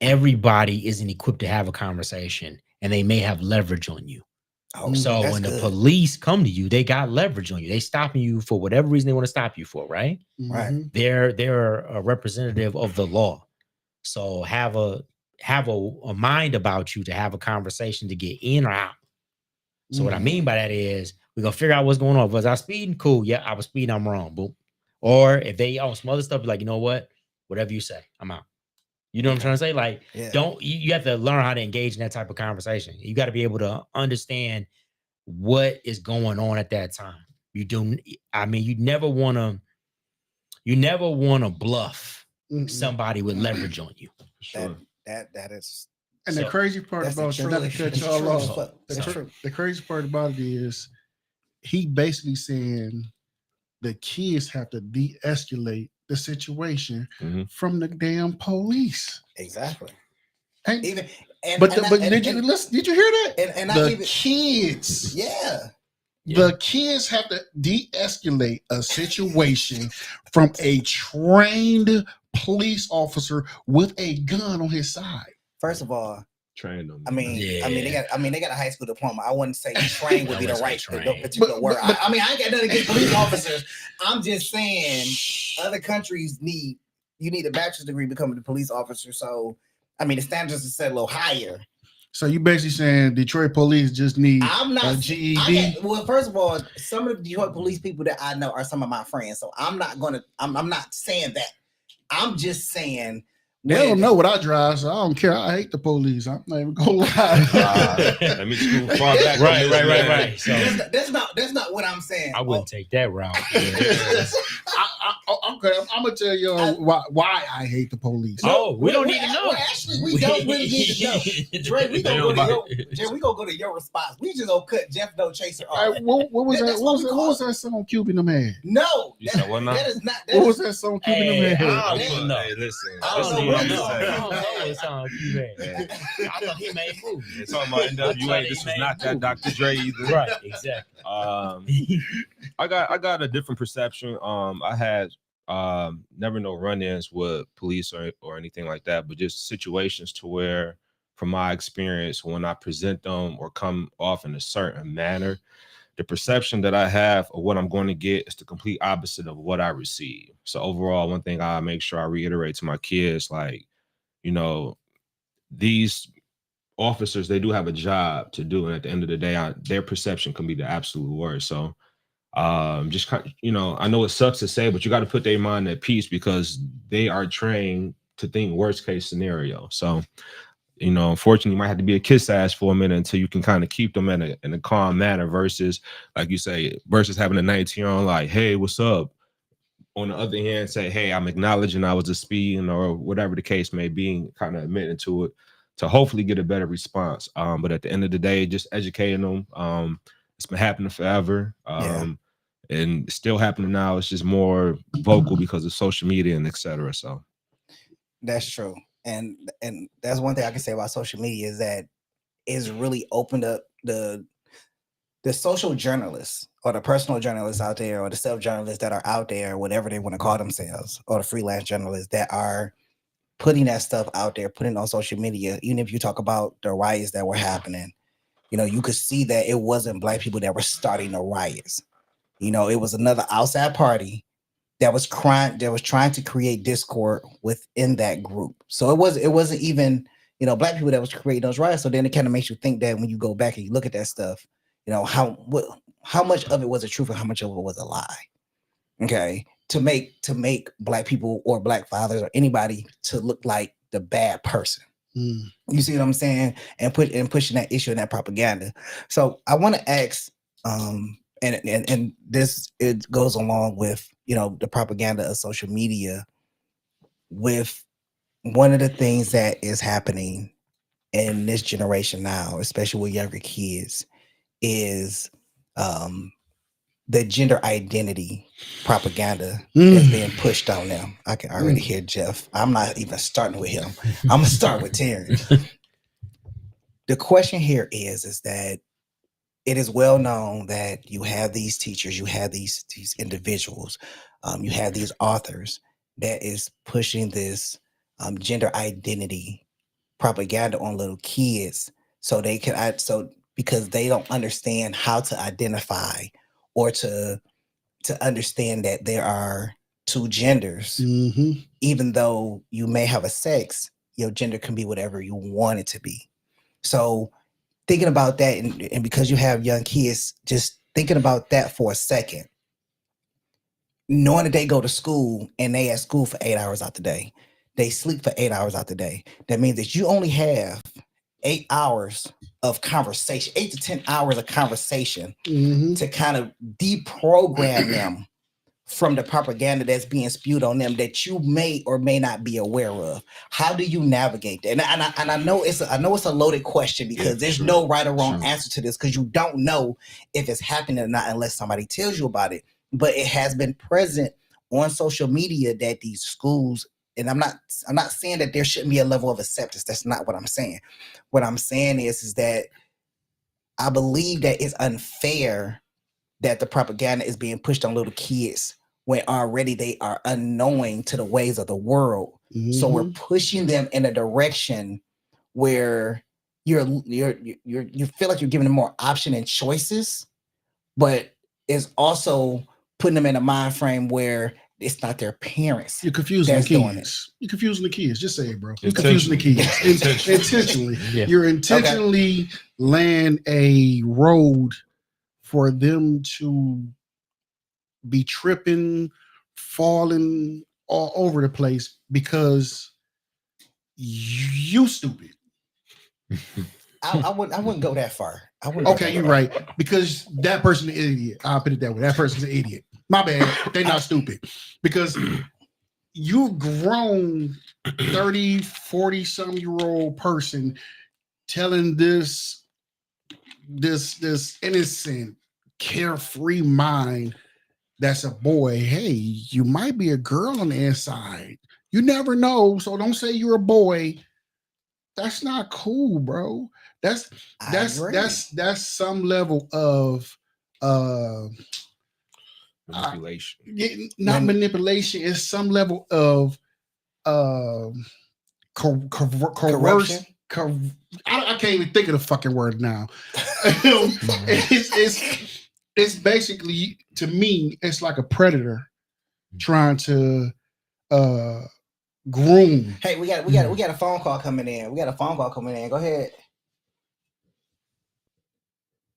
everybody isn't equipped to have a conversation, and they may have leverage on you. So when the police come to you, they got leverage on you. They stopping you for whatever reason they want to stop you for, right? Right. They're a representative of the law. So have a mind about you to have a conversation to get in or out. So what I mean by that is we're gonna figure out what's going on. Was I speeding? Cool. Yeah, I was speeding, I'm wrong. Boom. Or if they some other stuff, be like, you know what? Whatever you say, I'm out. You know what I'm trying to say? Like, you have to learn how to engage in that type of conversation. You got to be able to understand what is going on at that time. You never want to bluff somebody with leverage on you. Sure. That is. And the crazy part about that, not to cut y'all off, the crazy part about it is he basically saying the kids have to de-escalate the situation from the damn police. Exactly. And, did you hear that? And the kids, the kids have to de-escalate a situation from a trained police officer with a gun on his side. First of all, trained them. I mean, they got a high school diploma. I wouldn't say trained would be the right particular word. I ain't got nothing against police officers. I'm just saying other countries need a bachelor's degree becoming a police officer. So, I mean, the standards are set a little higher. So you basically saying Detroit police just need a GED? Well, first of all, some of the Detroit police people that I know are some of my friends. So I'm not saying that. I'm just saying. They don't know what I drive, so I don't care. I hate the police. I'm not even gonna lie. Let me scoot far back. Right. So that's not what I'm saying. I wouldn't take that route. Okay, I'm gonna tell you why I hate the police. We don't need to know. Actually, we don't really need to know. Dre, we gonna go to your response. We just gonna cut Jeff No Chaser off. What was that? What was that song Cube in the Man? No, that is not. What was that song Cube in the Man? I don't know. Hey, listen. I don't know what song Cube Man. I thought he made movies. They're talking about NWA. This was not that Dr. Dre either. Right, exactly. I got a different perception. I had never no run-ins with police or anything like that, but just situations to where, from my experience, when I present them or come off in a certain manner, the perception that I have of what I'm going to get is the complete opposite of what I receive. So overall, one thing I make sure I reiterate to my kids, like, you know, these officers, they do have a job to do, and at the end of the day, their perception can be the absolute worst. So just kind of, you know, I know it sucks to say, but you got to put their mind at peace because they are trained to think worst case scenario. So, you know, unfortunately, you might have to be a kiss ass for a minute until you can kind of keep them in a calm manner versus, like you say, versus having a 19-year-old like, hey, what's up? On the other hand, say, hey, I'm acknowledging I was a speeding or whatever the case may be, kind of admitting to it to hopefully get a better response. But at the end of the day, just educating them. It's been happening forever. And it's still happening now. It's just more vocal because of social media and etc. So that's true. And that's one thing I can say about social media is that it's really opened up the social journalists or the personal journalists out there or the self-journalists that are out there, whatever they want to call themselves, or the freelance journalists that are putting that stuff out there, putting it on social media. Even if you talk about the riots that were happening, you know, you could see that it wasn't Black people that were starting the riots. You know, it was another outside party that was trying to create discord within that group. So it wasn't even, you know, Black people that was creating those riots. So then it kind of makes you think that when you go back and you look at that stuff, you know, how much of it was a truth and how much of it was a lie. Okay. To make Black people or Black fathers or anybody to look like the bad person. You see what I'm saying? And pushing that issue and that propaganda. So I want to ask, and this, it goes along with, you know, the propaganda of social media, with one of the things that is happening in this generation now, especially with younger kids, is the gender identity propaganda that's being pushed on them. I can already hear Jeff. I'm not even starting with him. I'm gonna start with Terrence. The question here is that it is well known that you have these teachers, you have these individuals, you have these authors that is pushing this gender identity propaganda on little kids, so they can because they don't understand how to identify or to understand that there are two genders. Mm-hmm. Even though you may have a sex, your gender can be whatever you want it to be. So thinking about that, and because you have young kids, just thinking about that for a second, knowing that they go to school and they at school for 8 hours out the day, they sleep for 8 hours out the day. That means that you only have 8 hours of conversation, 8 to 10 hours of conversation to kind of deprogram them from the propaganda that's being spewed on them that you may or may not be aware of. How do you navigate that? And I know it's a loaded question, because there's no right or wrong answer to this, because you don't know if it's happening or not unless somebody tells you about it. But it has been present on social media that these schools, and I'm not saying that there shouldn't be a level of acceptance. That's not what I'm saying. What I'm saying is that I believe that it's unfair that the propaganda is being pushed on little kids when already they are unknowing to the ways of the world. So we're pushing them in a direction where you feel like you're giving them more option and choices, but it's also putting them in a mind frame where it's not their parents. You're confusing the kids. You're confusing the kids. Just say it, bro. You're confusing the kids. Intentionally. Yeah. You're intentionally laying a road for them to be tripping, falling all over the place because you stupid. I wouldn't go that far. Okay, you're right. Because that person is an idiot. I'll put it that way. That person's an idiot. My bad. They're not stupid. Because you've grown 30, 40 some year old person telling this innocent, carefree mind that's a boy, hey, you might be a girl on the inside. You never know. So don't say you're a boy. That's not cool, bro. That's some level of manipulation. Not manipulation. It's some level of corruption. I can't even think of the fucking word now. It's basically, to me, it's like a predator trying to groom. Hey, we got a phone call coming in. Go ahead.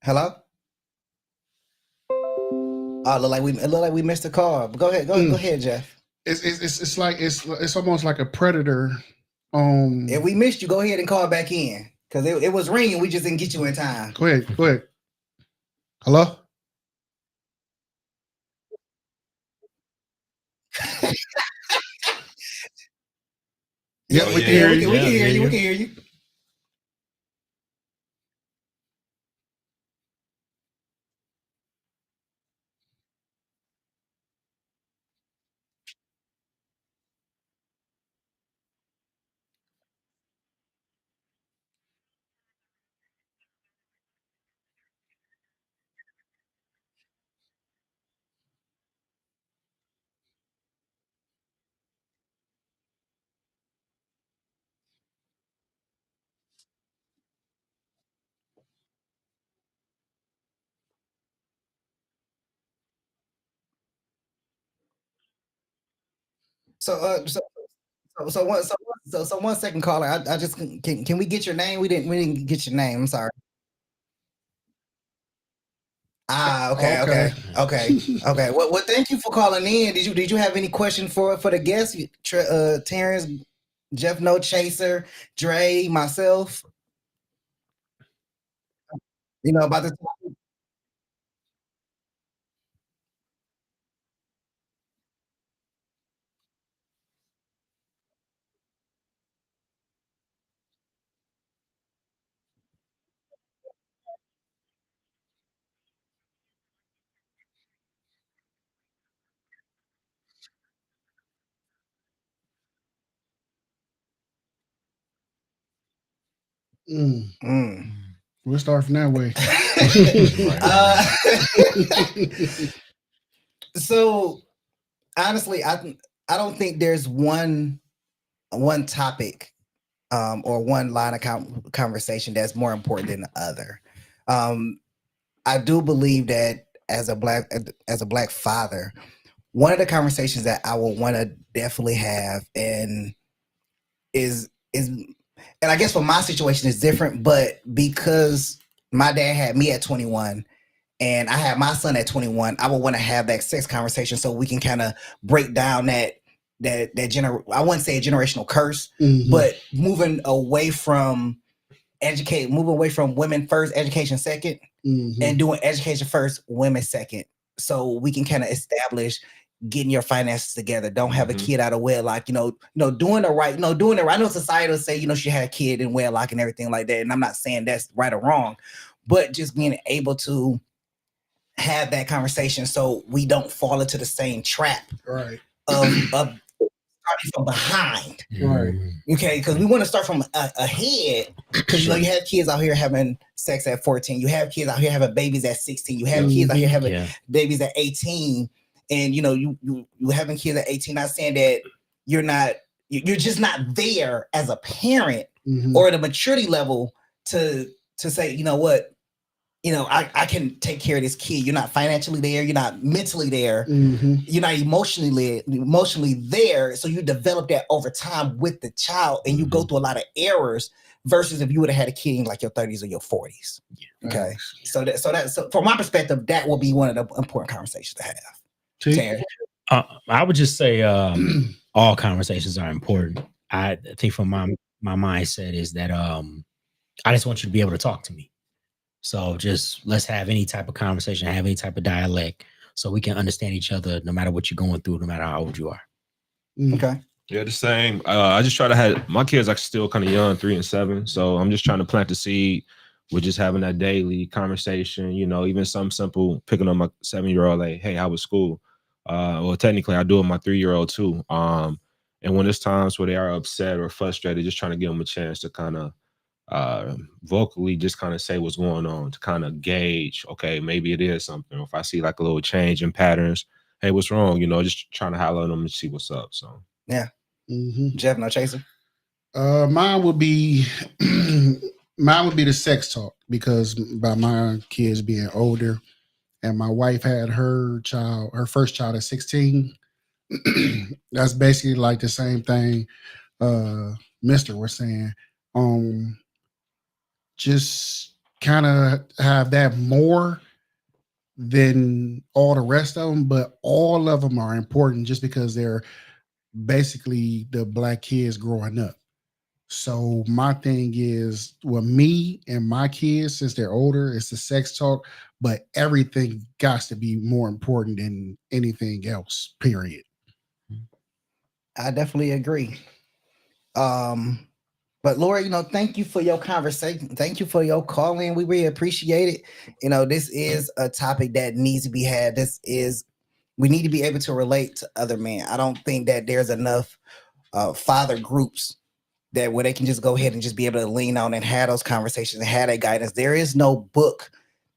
Hello? Oh, look like we missed a call. But go ahead, Jeff. It's almost like a predator. If we missed you, go ahead and call back in, because it was ringing. We just didn't get you in time. Go ahead. Hello? Yeah, we can hear you. We can hear you. So one second, caller. I just can we get your name? We didn't get your name. I'm sorry. Okay. Well, thank you for calling in. Did you have any question for the guests? Terrence, Jeff, No Chaser, Dre, myself. You know about the topic? We'll start from that way. So honestly, I don't think there's one topic or one line of conversation that's more important than the other. I do believe that as a black father, one of the conversations that I would want to definitely have and I guess for my situation is different, but because my dad had me at 21 and I had my son at 21, I would want to have that sex conversation so we can kind of break down I wouldn't say a generational curse, but moving away from women first, education second, and doing education first, women second. So we can kind of establish getting your finances together. Don't have a kid out of wedlock, doing the right, I know society will say, she had a kid in wedlock and everything like that. And I'm not saying that's right or wrong, but just being able to have that conversation so we don't fall into the same trap of starting from behind. Right. Okay, because we want to start from ahead. Because you have kids out here having sex at 14. You have kids out here having babies at 16. You have kids out here having babies at 18. And you having kids at 18, not saying that you're just not there as a parent or at a maturity level to say, you know what, I can take care of this kid. You're not financially there. You're not mentally there. You're not emotionally there. So you develop that over time with the child, and you go through a lot of errors versus if you would have had a kid in like your 30s or your 40s. Okay. So from my perspective, that will be one of the important conversations to have. I would just say all conversations are important. I think from my mindset is that I just want you to be able to talk to me. So just let's have any type of conversation, have any type of dialect, so we can understand each other no matter what you're going through, no matter how old you are. Okay. Yeah, the same. I just try to have my kids are still kind of young, 3 and 7. So I'm just trying to plant the seed with just having that daily conversation, even something simple, picking up my 7-year-old, like, hey, how was school? Well, technically I do it with my 3-year-old too. And when there's times where they are upset or frustrated, just trying to give them a chance to kind of vocally just kind of say what's going on, to kind of gauge, okay, maybe it is something. If I see like a little change in patterns, hey, what's wrong? Just trying to highlight them and see what's up. So yeah. Jeff, no chaser. Mine would be the sex talk, because by my kids being older, and my wife had her first child at 16. That's basically like the same thing Mr. was saying. Just kind of have that more than all the rest of them, but all of them are important just because they're basically the black kids growing up. So my thing is, with me and my kids, since they're older, it's the sex talk, but everything got to be more important than anything else, period. I definitely agree. But Laura, thank you for your conversation. Thank you for your calling. We really appreciate it. This is a topic that needs to be had. We need to be able to relate to other men. I don't think that there's enough father groups where they can just go ahead and just be able to lean on and have those conversations and have that guidance. There is no book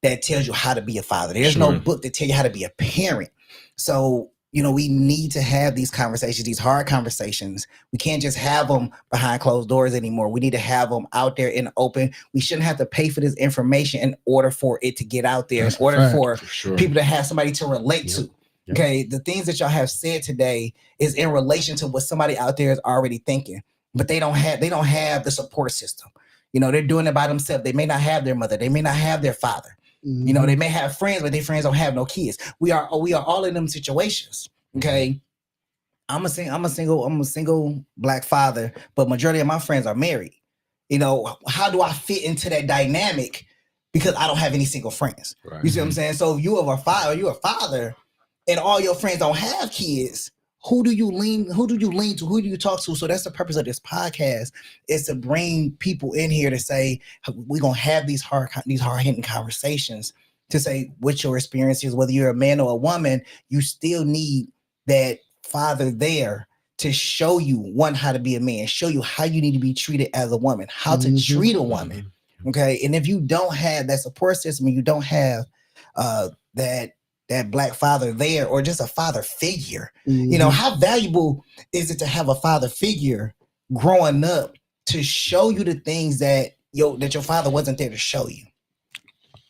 that tells you how to be a father. There's no book that tells you how to be a parent. So, we need to have these conversations, these hard conversations. We can't just have them behind closed doors anymore. We need to have them out there in the open. We shouldn't have to pay for this information in order for it to get out there, in order for people to have somebody to relate to. Okay, the things that y'all have said today is in relation to what somebody out there is already thinking, but they don't have the support system. They're doing it by themselves. They may not have their mother. They may not have their father. They may have friends, but their friends don't have no kids. We are all in them situations. Okay. I'm a single black father, but majority of my friends are married. How do I fit into that dynamic? Because I don't have any single friends. Right. You see what I'm saying? So if you're a father, and all your friends don't have kids, who do you lean to? Who do you talk to? So that's the purpose of this podcast, is to bring people in here to say, we're going to have these hard-hitting conversations to say what your experience is, whether you're a man or a woman. You still need that father there to show you, one, how to be a man, show you how you need to be treated as a woman, how to treat a woman. Okay. And if you don't have that support system, and you don't have that black father there, or just a father figure, you know, how valuable is it to have a father figure growing up to show you the things that your father wasn't there to show you?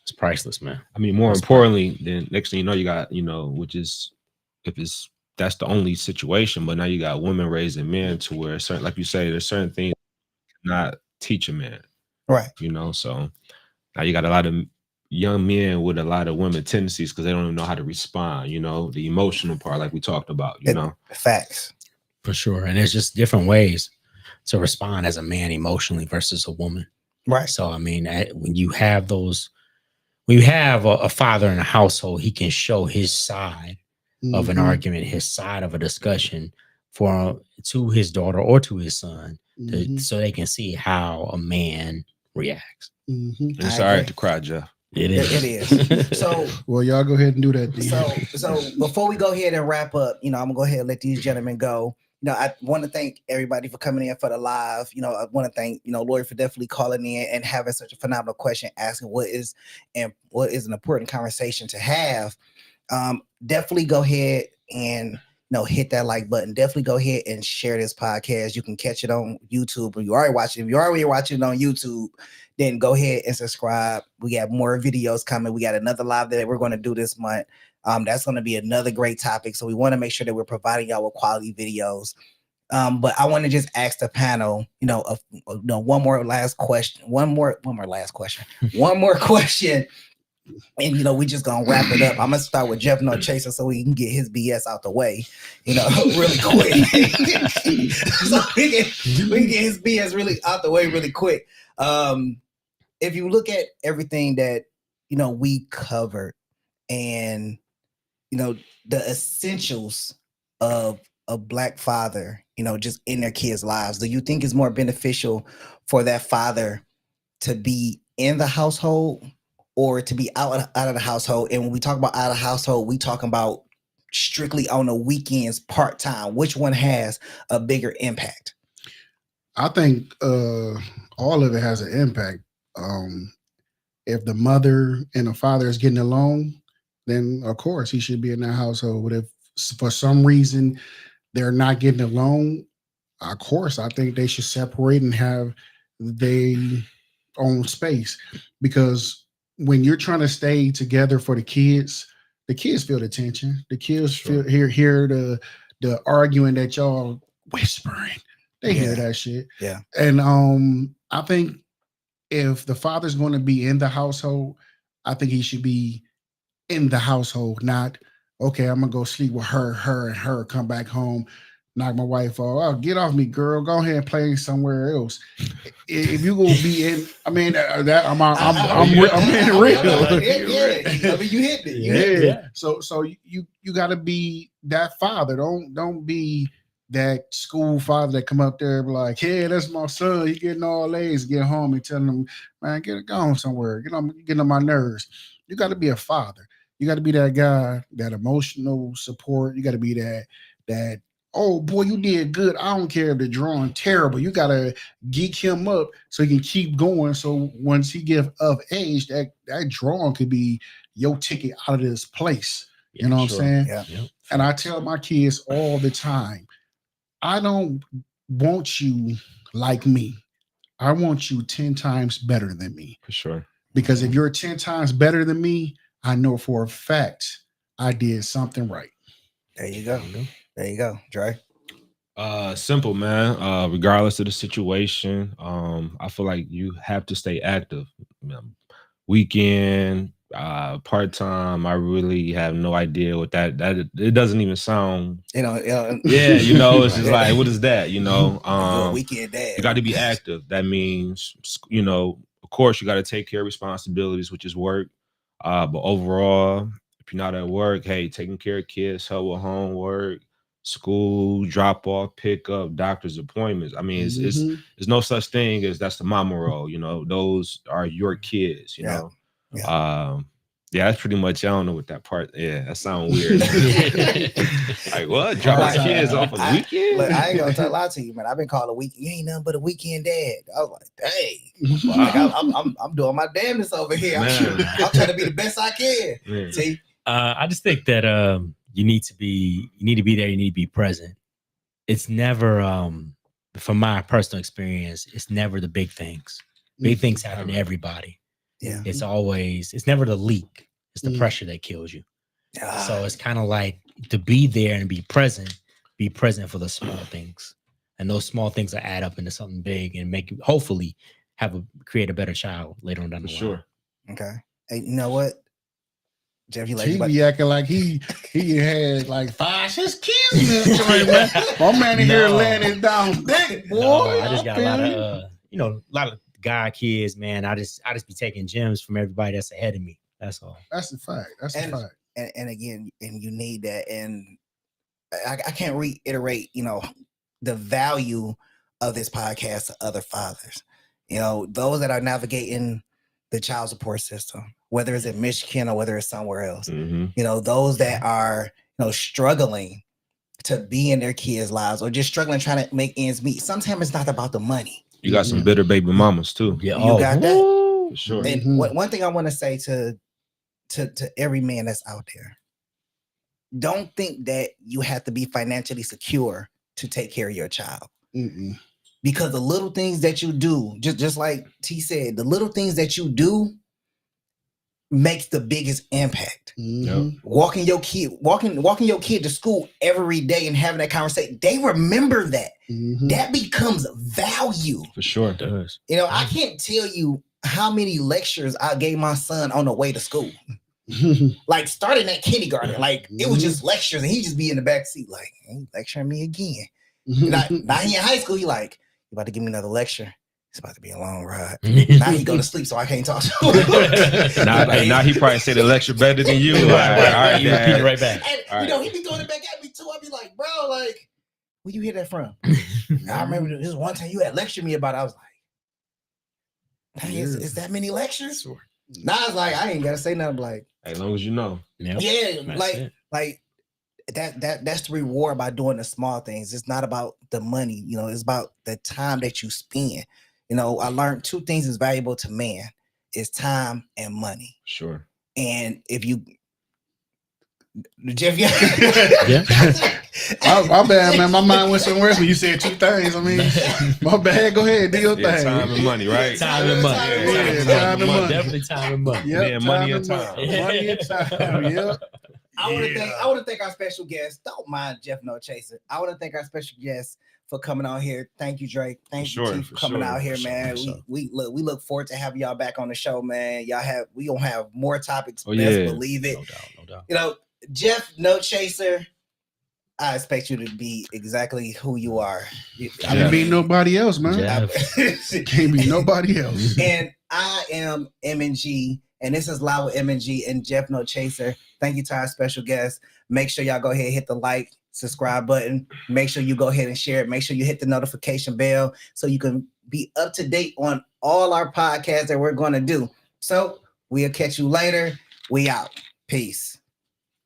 It's priceless, man. I mean, more importantly, then next thing you know, you got, you know, which is, if it's, that's the only situation, but now you got women raising men to where certain, like you say, there's certain things not teach a man, right? You know, so now you got a lot of young men with a lot of women tendencies because they don't even know how to respond. You know, the emotional part, like we talked about. You know, facts for sure. And there's just different ways to respond as a man emotionally versus a woman, right? So I mean, when you have those, when you have a father in a household, he can show his side of an argument, his side of a discussion to his daughter or to his son, so they can see how a man reacts. It's all right to cry, Jeff. It is. It is. So, well, y'all go ahead and do that. So before we go ahead and wrap up, you know, I'm gonna go ahead and let these gentlemen go. You know, I want to thank everybody for coming in for the live. You know, I want to thank, you know, Lori for definitely calling in and having such a phenomenal question, asking what is an important conversation to have. Definitely go ahead and hit that like button. Definitely go ahead and share this podcast. You can catch it on YouTube, or you already watching. If you're already watching it on YouTube, then go ahead and subscribe. We got more videos coming. We got another live that we're going to do this month. That's going to be another great topic. So we want to make sure that we're providing y'all with quality videos. But I want to just ask the panel, one more question. And we just gonna wrap it up. I'm gonna start with Jeff No Chaser so he can get his BS out the way, really quick. So we can get his BS really out the way really quick. If you look at everything that we covered, and the essentials of a black father, just in their kids' lives, do you think it's more beneficial for that father to be in the household or to be out of the household? And when we talk about out of the household, we talking about strictly on the weekends, part-time. Which one has a bigger impact? I think all of it has an impact. If the mother and the father is getting along, then of course he should be in that household. But if for some reason they're not getting along, of course I think they should separate and have their own space. Because when you're trying to stay together for the kids feel the tension. The kids hear the arguing that y'all whispering. They hear that shit. Yeah. And I think if the father's going to be in the household, I think he should be in the household, not, okay, I'm going to go sleep with her, come back home, knock my wife off. Oh, get off me, girl. Go ahead and play somewhere else. If you gonna be in, I'm being real. Yeah. I mean, you hit it. Yeah. So you got to be that father. Don't be that school father that come up there and be like, hey, that's my son. He getting all A's, get home and tell him, man, get going somewhere. Get on my nerves. You got to be a father. You got to be that guy, that emotional support. You got to be that. Oh boy, you did good. I don't care if the drawing terrible. You gotta geek him up so he can keep going. So once he get of age, that drawing could be your ticket out of this place. You know what I'm saying? Yeah. And I tell my kids all the time, I don't want you like me. I want you 10 times better than me. For sure. Because if you're 10 times better than me, I know for a fact I did something right. There you go. There you go, Dre. Simple, man. Regardless of the situation, I feel like you have to stay active. Weekend, part-time, I really have no idea what that it doesn't even sound. Yeah, it's just like, what is that? Weekend dad. You got to be active. That means, of course, you got to take care of responsibilities, which is work. But overall, if you're not at work, hey, taking care of kids, help with homework, school, drop off, pick up, doctor's appointments. I mean, it's no such thing as that's the mama role. Those are your kids. Yeah, that's pretty much. I don't know what that part. Yeah, that sounds weird. Like what? Drop my kids off a weekend? Look, I ain't gonna lie to you, man. I've been called a weekend. You ain't nothing but a weekend dad. I was like, dang. Wow. Like, I'm doing my damnness over here. I'm trying to be the best I can. Man. See, I just think that you need to be there. You need to be present. It's never, from my personal experience, it's never the big things. Big things happen to everybody. Yeah. It's never the leak. It's the pressure that kills you. So it's kind of like to be there and be present for the small things. And those small things will add up into something big and make you hopefully create a better child later on down the line. Sure. Okay. Hey, you know what? Jeff, you like He be acting like he had like 5-6 kids in this joint, man. My man in here laying it down thick, boy. No, I just got a lot of guy kids, man. I just be taking gems from everybody that's ahead of me. That's all. That's the fact. That's the fact. And again, and you need that. And I can't reiterate, the value of this podcast to other fathers. Those that are navigating the child support system, whether it's in Michigan or whether it's somewhere else. Those that are struggling to be in their kids' lives or just struggling trying to make ends meet. Sometimes it's not about the money. You got some bitter baby mamas too. Yeah, you got that. For sure. And one thing I want to say to every man that's out there, don't think that you have to be financially secure to take care of your child. Because the little things that you do, just like T said, the little things that you do makes the biggest impact. Walking your kid to school every day and having that conversation, they remember that. That becomes value. For sure it does. I can't tell you how many lectures I gave my son on the way to school. Like starting at kindergarten, like it was just lectures and he just be in the back seat like, ain't lecturing me again. Now he in high school, he like, you about to give me another lecture? It's about to be a long ride. Now he go to sleep, so I can't talk to him. now he probably say the lecture better than you. All right, you repeat it right back. And he be throwing it back at me too. I be like, bro, like, where you hear that from? I remember this one time you had lectured me about it. I was like, dang, is that many lectures? Now it's like I ain't gotta say nothing. Like, as long as you know. Yeah, like that's the reward by doing the small things. It's not about the money, it's about the time that you spend. I learned 2 things is valuable to man: is time and money. Sure. And if you, Jeff, yeah. My bad, man. My mind went somewhere else when you said 2 things. I mean, my bad. Go ahead, do your thing. Time and money, right? Time and money. Time and money. Definitely time and money. Yep, money and time. Money and time. Yep. I want to thank our special guest. Don't mind Jeff No Chaser. I want to thank our special guest for coming on here. Thank you, Drake. Thank you, T, for coming out here, man. We look forward to having y'all back on the show, man. We gonna have more topics. Best believe it. No doubt. Jeff No Chaser, I expect you to be exactly who you are. I can't be nobody else, man. Can't be nobody else. And I am MNG, and this is Live with MNG and Jeff No Chaser. Thank you to our special guest. Make sure y'all go ahead and hit the like, subscribe button. Make sure you go ahead and share it. Make sure you hit the notification bell so you can be up to date on all our podcasts that we're going to do. So we'll catch you later. We out. Peace.